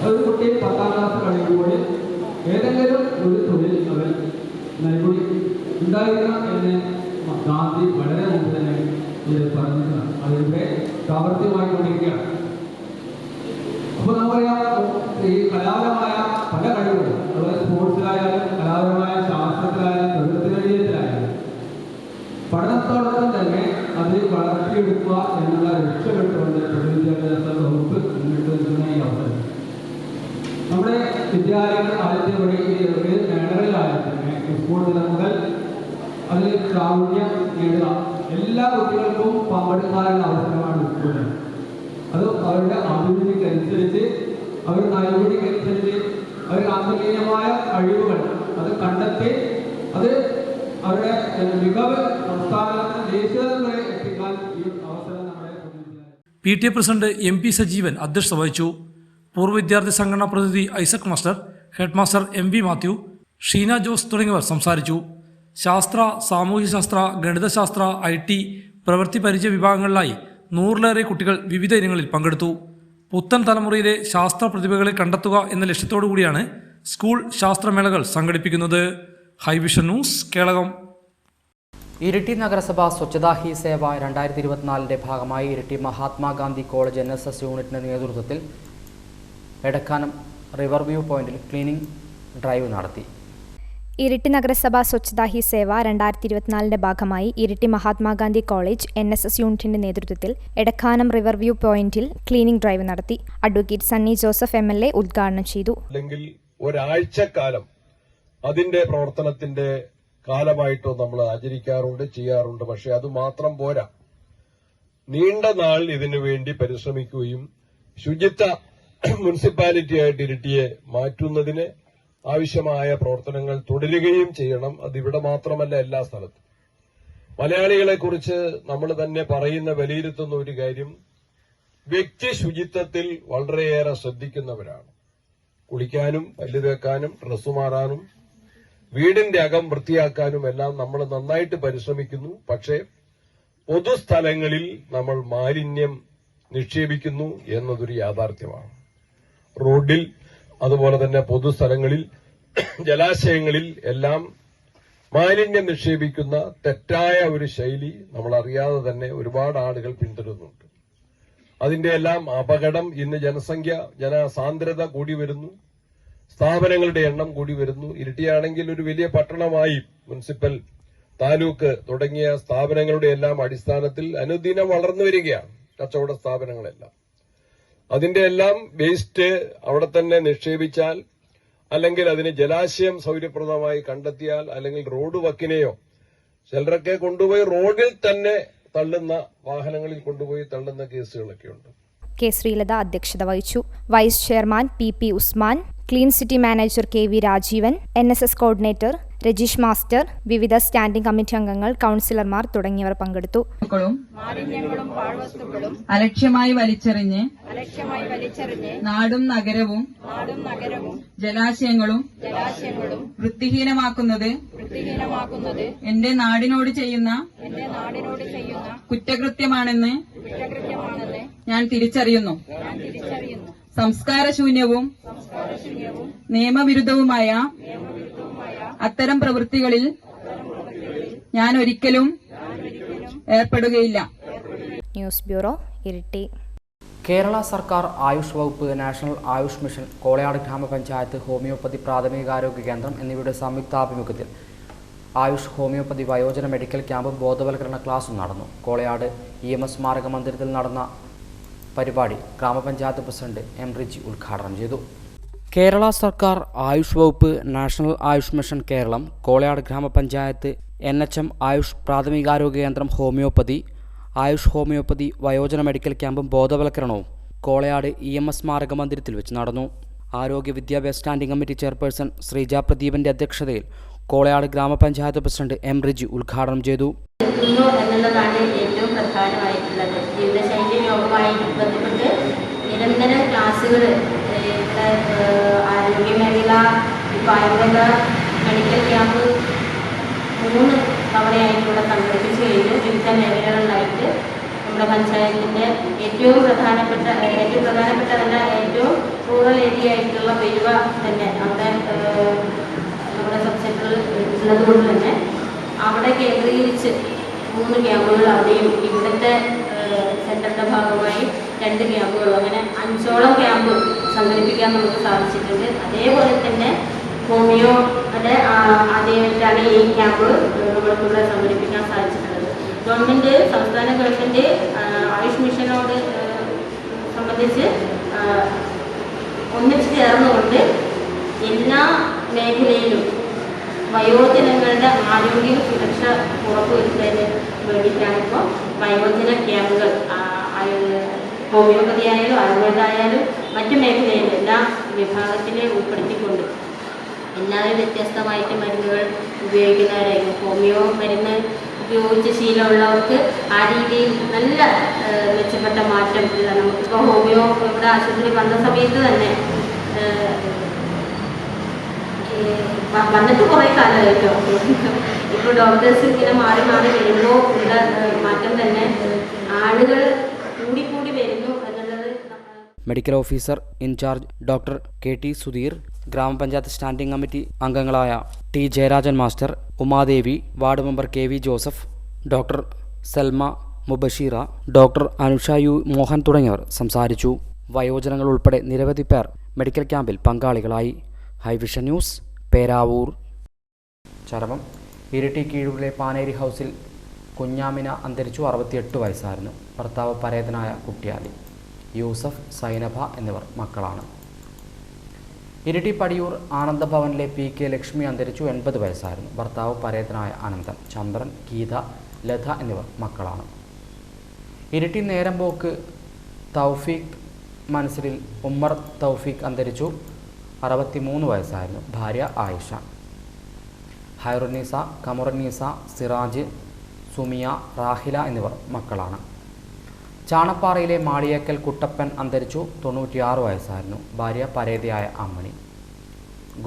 ഒരു കുട്ടി 10ാം ക്ലാസ് കഴിയുമ്പോൾ ഏതെങ്കിലും ഒരു തൊഴിൽ അവർ നൈപുണ്യം ഉണ്ടായിരിക്കണം എന്ന് ഗാന്ധി വളരെ മുമ്പ് തന്നെ ഇത് പറഞ്ഞിട്ടാണ്. അതിൻ്റെ പ്രാവർത്തികമായിക്കൊണ്ടിരിക്കുകയാണ്. അപ്പോൾ നമുക്കറിയാം, ഈ കലാപരമായ പല കഴിവുകളും, അതുപോലെ സ്പോർട്സിലായാലും കലാപരമായ ശാസ്ത്രത്തിലായാലും പ്രവൃത്തികളിലായാലും പഠനത്തോടൊപ്പം തന്നെ അത് വളർത്തിയെടുക്കുക എന്നുള്ള ലക്ഷ്യമിട്ടുകൊണ്ട് പൊതുവിദ്യാഭ്യാസ വകുപ്പ് മുന്നിട്ട് നിൽക്കുന്ന ഈ അവസരം നമ്മുടെ വിദ്യാലയങ്ങൾ ആദ്യത്തെ മേഖലയിലായാലും തന്നെ സ്കൂൾ തലം മുതൽ അതിൽ പ്രാവീണ്യം നേടുക, എല്ലാ കുട്ടികൾക്കും പങ്കെടുക്കാനുള്ള അവസരമാണ് സ്കൂളിൽ. അത് അവരുടെ അഭിരുചിക്കനുസരിച്ച്, അവരുടെ നൈപുണ്യക്കനുസരിച്ച്, അവരുടെ അന്തരീയമായ കഴിവുകൾ അത് കണ്ടെത്തി അത് അവരുടെ മികവ് സംസ്ഥാനത്തിന് ദേശീയതലം വരെ എത്തിക്കാൻ ഈ അവസരം നമ്മുടെ PTA പ്രസിഡന്റ് MP സജീവൻ അധ്യക്ഷത വഹിച്ചു. പൂർവ്വ വിദ്യാർത്ഥി സംഘടനാ പ്രതിനിധി Isaac master, head master MV Mathew, Sheena Jose തുടങ്ങിയവർ സംസാരിച്ചു. ശാസ്ത്ര, സാമൂഹ്യശാസ്ത്ര, ഗണിതശാസ്ത്ര, IT, പ്രവൃത്തി പരിചയ വിഭാഗങ്ങളിലായി 100-ലേറെ കുട്ടികൾ വിവിധ ഇനങ്ങളിൽ പങ്കെടുത്തു. പുത്തൻ തലമുറയിലെ ശാസ്ത്ര പ്രതിഭകളെ കണ്ടെത്തുക എന്ന ലക്ഷ്യത്തോടു കൂടിയാണ് സ്കൂൾ ശാസ്ത്രമേളകൾ സംഘടിപ്പിക്കുന്നത്. ഹൈവിഷൻ ന്യൂസ്, കേളകം. ഇരിട്ടി നഗരസഭ സ്വച്ഛതാ ഹി സേവ 2024 ഭാഗമായി ഇരിട്ടി മഹാത്മാഗാന്ധി കോളേജ് NSS യൂണിറ്റിന്റെ നേതൃത്വത്തിൽ എടക്കാനം റിവർ വ്യൂ പോയിന്റിൽ ക്ലീനിംഗ് ഡ്രൈവ് നടത്തി. ഇരിട്ടി നഗരസഭ സ്വച്ഛതാ ഹി സേവ 2024 ഭാഗമായി ഇരിട്ടി മഹാത്മാഗാന്ധി കോളേജ് NSS യൂണിറ്റിന്റെ നേതൃത്വത്തിൽ എടക്കാനം റിവർ വ്യൂ പോയിന്റിൽ ക്ലീനിംഗ് ഡ്രൈവ് നടത്തി. അഡ്വക്കേറ്റ് സണ്ണി ജോസഫ് MLA ഉദ്ഘാടനം ചെയ്തു. അല്ലെങ്കിൽ ഒരാഴ്ചക്കാലം അതിന്റെ പ്രവർത്തനത്തിന്റെ കാലമായിട്ടോ നമ്മൾ ആചരിക്കാറുണ്ട്, ചെയ്യാറുണ്ട്. പക്ഷെ അത് മാത്രം പോരാ. നീണ്ട നാൾ ഇതിനു വേണ്ടി പരിശ്രമിക്കുകയും ശുചിത്വ മുനിസിപ്പാലിറ്റി ആയിട്ട് ഇരിട്ടിയെ മാറ്റുന്നതിന് ആവശ്യമായ പ്രവർത്തനങ്ങൾ തുടരുകയും ചെയ്യണം. അതിവിടെ മാത്രമല്ല, എല്ലാ സ്ഥലത്തും. മലയാളികളെ കുറിച്ച് നമ്മൾ തന്നെ പറയുന്ന, വിലയിരുത്തുന്ന ഒരു കാര്യം, വ്യക്തി ശുചിത്വത്തിൽ വളരെയേറെ ശ്രദ്ധിക്കുന്നവരാണ്. കുളിക്കാനും പല്ല് തേക്കാനും ഡ്രസ്സ് മാറാനും വീടിന്റെ അകം വൃത്തിയാക്കാനും എല്ലാം നമ്മൾ നന്നായിട്ട് പരിശ്രമിക്കുന്നു. പക്ഷേ പൊതുസ്ഥലങ്ങളിൽ നമ്മൾ മാലിന്യം നിക്ഷേപിക്കുന്നു എന്നതൊരു യാഥാർത്ഥ്യമാണ്. റോഡിൽ, അതുപോലെ തന്നെ പൊതുസ്ഥലങ്ങളിൽ, ജലാശയങ്ങളിൽ എല്ലാം മാലിന്യം നിക്ഷേപിക്കുന്ന തെറ്റായ ഒരു ശൈലി നമ്മൾ അറിയാതെ തന്നെ ഒരുപാട് ആളുകൾ പിന്തുടരുന്നുണ്ട്. അതിന്റെ എല്ലാം അപകടം ഇന്ന് ജനസാന്ദ്രത കൂടി വരുന്നു, സ്ഥാപനങ്ങളുടെ എണ്ണം കൂടി വരുന്നു. ഇരിട്ടിയാണെങ്കിൽ ഒരു വലിയ പട്ടണമായി മുനിസിപ്പൽ, താലൂക്ക് തുടങ്ങിയ സ്ഥാപനങ്ങളുടെ എല്ലാം അടിസ്ഥാനത്തിൽ അനുദിനം വളർന്നു വരികയാണ് കച്ചവട സ്ഥാപനങ്ങളെല്ലാം. അതിന്റെ എല്ലാം വേസ്റ്റ് അവിടെ തന്നെ നിക്ഷേപിച്ചാൽ, അല്ലെങ്കിൽ അതിന് ജലാശയം സൗകര്യപ്രദമായി കണ്ടെത്തിയാൽ, അല്ലെങ്കിൽ റോഡ് വക്കിനെയോ ചിലരൊക്കെ കൊണ്ടുപോയി റോഡിൽ തന്നെ തള്ളുന്ന, വാഹനങ്ങളിൽ കൊണ്ടുപോയി തള്ളുന്ന കേസുകളൊക്കെയുണ്ട്. കെ ശ്രീലത അധ്യക്ഷത വഹിച്ചു. Vice chairman PP Usman, clean city manager KV Rajeevan, NSS coordinator Rajeesh master, വിവിധ സ്റ്റാൻഡിംഗ് കമ്മിറ്റി അംഗങ്ങൾ, കൌൺസിലർമാർ തുടങ്ങിയവർ പങ്കെടുത്തു. അലക്ഷ്യമായി വലിച്ചെറിഞ്ഞ് നാടും നഗരവും ജലാശയങ്ങളും വൃത്തിഹീനമാക്കുന്നത് എന്റെ നാടിനോട് ചെയ്യുന്ന കുറ്റകൃത്യമാണെന്ന് ഞാൻ തിരിച്ചറിയുന്നു. സംസ്കാരശൂന്യവും നിയമവിരുദ്ധവുമായ അത്തരം പ്രവൃത്തികളിൽ ഞാൻ ഒരിക്കലും ഏർപ്പെടുകയില്ല. News bureau, Iritty. കേരള സർക്കാർ ആയുഷ് വകുപ്പ്, നാഷണൽ ആയുഷ് മിഷൻ, കോളയാട് ഗ്രാമപഞ്ചായത്ത്, ഹോമിയോപ്പതി പ്രാഥമികാരോഗ്യ കേന്ദ്രം എന്നിവയുടെ സംയുക്താഭിമുഖ്യത്തിൽ ആയുഷ് ഹോമിയോപ്പതി വയോജന മെഡിക്കൽ ക്യാമ്പും ബോധവൽക്കരണ ക്ലാസും നടന്നു. കോളയാട് EMS സ്മാരക മന്ദിരത്തിൽ നടന്ന പരിപാടി ഗ്രാമപഞ്ചായത്ത് പ്രസിഡന്റ് M. റിജി ഉദ്ഘാടനം ചെയ്തു. കേരള സർക്കാർ ആയുഷ് വകുപ്പ്, നാഷണൽ ആയുഷ് മിഷൻ കേരളം, കോളയാട് ഗ്രാമപഞ്ചായത്ത്, NHM ആയുഷ് പ്രാഥമികാരോഗ്യ കേന്ദ്രം ഹോമിയോപ്പതി, ആയുഷ് ഹോമിയോപ്പതി വയോജന മെഡിക്കൽ ക്യാമ്പും ബോധവൽക്കരണവും കോളയാട് EMS സ്മാരക മന്ദിരത്തിൽ വെച്ച് നടന്നു. ആരോഗ്യ വിദ്യാഭ്യാസ സ്റ്റാൻഡിംഗ് കമ്മിറ്റി ചെയർപേഴ്സൺ ശ്രീജ പ്രദീപന്റെ അധ്യക്ഷതയിൽ കോളയാട് ഗ്രാമപഞ്ചായത്ത് പ്രസിഡന്റ് M. റിജി ഉദ്ഘാടനം ചെയ്തു. എന്നുള്ളതാണ് ഏറ്റവും പ്രധാനമായിട്ടുള്ളത്. ജീവിതശൈലി രോഗവുമായി ബന്ധപ്പെട്ട് നിരന്തരം ക്ലാസ്സുകൾ ആരോഗ്യ മേഖല, ഇപ്പോൾ ആയുർവേദ മെഡിക്കൽ ക്യാമ്പ് 3 തവണയായിട്ടുള്ള സംഘടിപ്പിച്ചു കഴിഞ്ഞു. വിവിധ മേഖലകളിലായിട്ട് നമ്മുടെ പഞ്ചായത്തിൻ്റെ ഏറ്റവും പ്രധാനപ്പെട്ടതല്ല ഏറ്റവും റൂറൽ ഏരിയ ആയിട്ടുള്ള പെരുവ തന്നെ അവിടെ നമ്മുടെ സബ് സെൻറ്ററിൽ ഉള്ളതുകൊണ്ട് തന്നെ അവിടെ കേന്ദ്രീകരിച്ച് 3 ക്യാമ്പുകൾ അവിടെയും ഇവിടുത്തെ സെൻറ്ററിൻ്റെ ഭാഗമായി 2 ക്യാമ്പുകളും അങ്ങനെ 5ഓളം ക്യാമ്പ് സംഘടിപ്പിക്കാൻ നമുക്ക് സാധിച്ചിട്ടുണ്ട്. അതേപോലെ തന്നെ ഹോമിയോയുടെ ആദ്യമായിട്ടാണ് ഈ ക്യാമ്പ് നമ്മൾക്കിവിടെ സംഘടിപ്പിക്കാൻ സാധിച്ചിട്ടുള്ളത്. സംസ്ഥാന ഗവൺമെൻറ് ആയുഷ് മിഷനോട് സംബന്ധിച്ച് ഒന്നിച്ച് ചേർന്നുകൊണ്ട് എല്ലാ മേഖലയിലും വയോജനങ്ങളുടെ ആരോഗ്യ സുരക്ഷ ഉറപ്പുവരുത്തുന്നതിന് വേണ്ടിയിട്ടാണ് ഇപ്പോൾ വയോജന ക്യാമ്പുകൾ ഹോമിയോപ്പതി ആയാലും ആയുർവേദ ആയാലും മറ്റു മേഖലയിലും എല്ലാ വിഭാഗത്തിനെ ഉൾപ്പെടുത്തിക്കൊണ്ട് എല്ലാവരും വ്യത്യസ്തമായിട്ട് മരുന്നുകൾ ഉപയോഗിക്കുന്നവരായിരിക്കും. ഹോമിയോ മരുന്ന് ഉപയോഗിച്ച് ശീലമുള്ളവർക്ക് ആ രീതിയിൽ നല്ല മെച്ചപ്പെട്ട മാറ്റം നമുക്കിപ്പോൾ ഹോമിയോ ഇവിടെ ആശുപത്രി വന്ന സമയത്ത് തന്നെ വന്നിട്ട് കുറേ കാലമായിട്ടോ ഇപ്പോൾ ഡോക്ടേഴ്സ് ഇങ്ങനെ മാറി വരുമ്പോൾ ഉള്ള മാറ്റം തന്നെ ആളുകൾ കൂടി വരുന്നു എന്നുള്ളത്. Medical officer in charge doctor KT Sudheer, ഗ്രാമപഞ്ചായത്ത് സ്റ്റാൻഡിംഗ് കമ്മിറ്റി അംഗങ്ങളായ T. Jayarajan master, Umadevi, ward member KV Joseph, doctor Salma Mubasheera, doctor Anusha U. Mohan തുടങ്ങിയവർ സംസാരിച്ചു. വയോജനങ്ങൾ ഉൾപ്പെടെ നിരവധി പേർ മെഡിക്കൽ ക്യാമ്പിൽ പങ്കാളികളായി. High vision news, Peravoor. ചരമം. ഇരിട്ടി കീഴൂരിലെ പാനേരി ഹൗസിൽ കുഞ്ഞാമിന അന്തരിച്ചു. 68 വയസ്സായിരുന്നു. ഭർത്താവ് പരേതനായ കുട്ടിയാലി, യൂസഫ്, സൈനഭ എന്നിവർ മക്കളാണ്. ഇരിട്ടി പടിയൂർ ആനന്ദഭവനിലെ PK ലക്ഷ്മി അന്തരിച്ചു. 80 വയസ്സായിരുന്നു. ഭർത്താവ് പരേതനായ അനന്തൻ, ചന്ദ്രൻ, ഗീത, ലത എന്നിവർ മക്കളാണ്. ഇരിട്ടി നേരമ്പോക്ക് തൗഫീഖ് മനസ്സിലിൽ ഉമ്മർ തൗഫീഖ് അന്തരിച്ചു. 63 വയസ്സായിരുന്നു. ഭാര്യ ആയിഷ. ഹൈറുന്നീസ, കമറുന്നീസ, സിറാജ്, സുമിയ, റാഹില എന്നിവർ മക്കളാണ്. ചാണപ്പാറയിലെ മാളിയേക്കൽ കുട്ടപ്പൻ അന്തരിച്ചു. 96 വയസ്സായിരുന്നു. ഭാര്യ പരേതയായ അമ്മണി.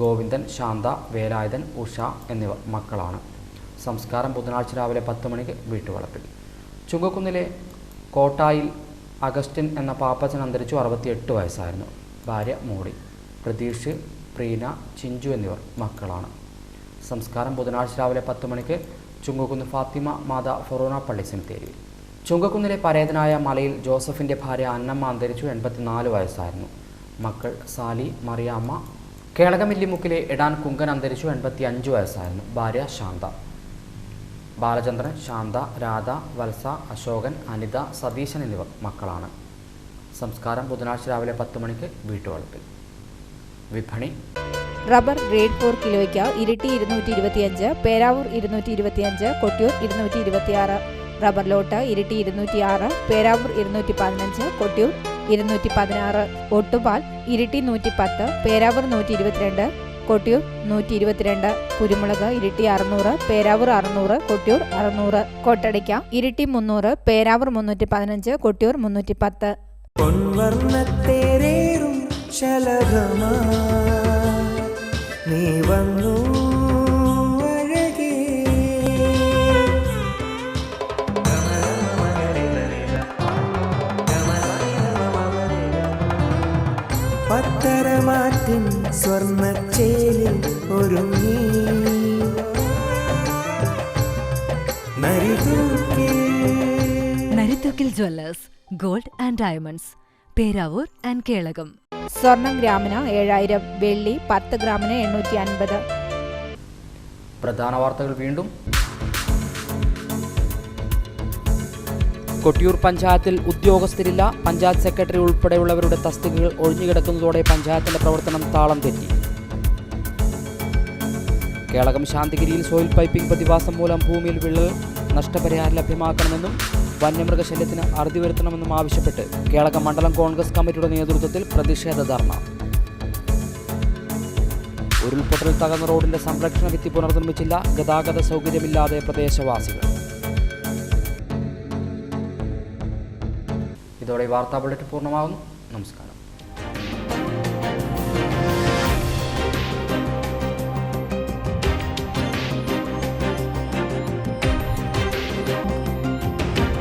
ഗോവിന്ദൻ, ശാന്ത, വേലായുധൻ, ഉഷ എന്നിവർ മക്കളാണ്. സംസ്കാരം ബുധനാഴ്ച രാവിലെ 10 മണിക്ക് വീട്ടുവളപ്പിൽ. ചുങ്കക്കുന്നിലെ കോട്ടായിൽ അഗസ്റ്റിൻ എന്ന പാപ്പച്ചൻ അന്തരിച്ചു. 68 വയസ്സായിരുന്നു. ഭാര്യ മോളി. പ്രതീഷ്, പ്രീന, ചിഞ്ചു എന്നിവർ മക്കളാണ്. സംസ്കാരം ബുധനാഴ്ച രാവിലെ 10 മണിക്ക് ചുങ്കക്കുന്ന് ഫാത്തിമ മാതാ ഫൊറോന പള്ളി സെമിത്തേരിയിൽ. ചുങ്കക്കുന്നിലെ പരേതനായ മലയിൽ ജോസഫിൻ്റെ ഭാര്യ അന്നമ്മ അന്തരിച്ചു. 84 വയസ്സായിരുന്നു. മക്കൾ സാലി, മറിയാമ്മ. കേളകമില്ലിമുക്കിലെ എടാൻ കുങ്കൻ അന്തരിച്ചു. 85 വയസ്സായിരുന്നു. ഭാര്യ ശാന്ത. ബാലചന്ദ്രൻ, ശാന്ത, രാധ, വത്സ, അശോകൻ, അനിത, സതീശൻ എന്നിവർ മക്കളാണ്. സംസ്കാരം ബുധനാഴ്ച രാവിലെ 10 മണിക്ക് വീട്ടുവളപ്പിൽ. വിപണി. റബ്ബർ ഗ്രേഡ് 4 കിലോയ്ക്ക് ഇരിട്ടി 225, പേരാവൂർ 225, കൊട്ടിയൂർ 226. റബ്ബർ ലോട്ട് ഇരിട്ടി 206, പേരാവൂർ 215, കൊട്ടിയൂർ 216. ഒട്ടുപാൽ ഇരിട്ടി 110, പേരാവൂർ 122, കൊട്ടിയൂർ 122. കുരുമുളക് ഇരിട്ടി 600, പേരാവൂർ 600, കൊട്ടിയൂർ 600. കൊട്ടടിക്ക ഇരിട്ടി 300, പേരാവൂർ 315, കൊട്ടിയൂർ 310. നീ വന്നു അഴകേ, പത്തരമാറ്റിൻ സ്വർണ്ണച്ചേലിൽ ഒരുങ്ങി Narithookil Jewellers, gold and diamonds, Peravoor and Kelakam. സ്വർണം ഗ്രാമിന് 7000, വെള്ളി 10 ഗ്രാമിന് 850. പ്രധാന വാർത്തകൾ വീണ്ടും. കൊട്ടിയൂർ പഞ്ചായത്തിൽ ഉദ്യോഗസ്ഥരില്ല. പഞ്ചായത്ത് സെക്രട്ടറി ഉൾപ്പെടെയുള്ളവരുടെ തസ്തികകൾ ഒഴിഞ്ഞുകിടക്കുന്നതോടെ പഞ്ചായത്തിന്റെ പ്രവർത്തനം താളം തെറ്റി. കേളകം ശാന്തിഗിരിയിൽ സോയിൽ പൈപ്പിംഗ് പ്രതിഭാസം മൂലം ഭൂമിയിൽ വിള്ളൽ, നഷ്ടപരിഹാരം ലഭ്യമാക്കണമെന്നും വന്യമൃഗശല്യത്തിന് അറുതി വരുത്തണമെന്നും ആവശ്യപ്പെട്ട് കേളകം മണ്ഡലം കോൺഗ്രസ് കമ്മിറ്റിയുടെ നേതൃത്വത്തിൽ പ്രതിഷേധ ധർണ. ഉരുൾപൊട്ടൽ തകർന്ന റോഡിന്റെ സംരക്ഷണ ഭിത്തി പുനർനിർമ്മിച്ചില്ല. ഗതാഗത സൗകര്യമില്ലാതെ പ്രദേശവാസികൾ. ഇതോടെ വാർത്താ ബുള്ളറ്റിൻ പൂർണ്ണമാകുന്നു. നമസ്കാരം.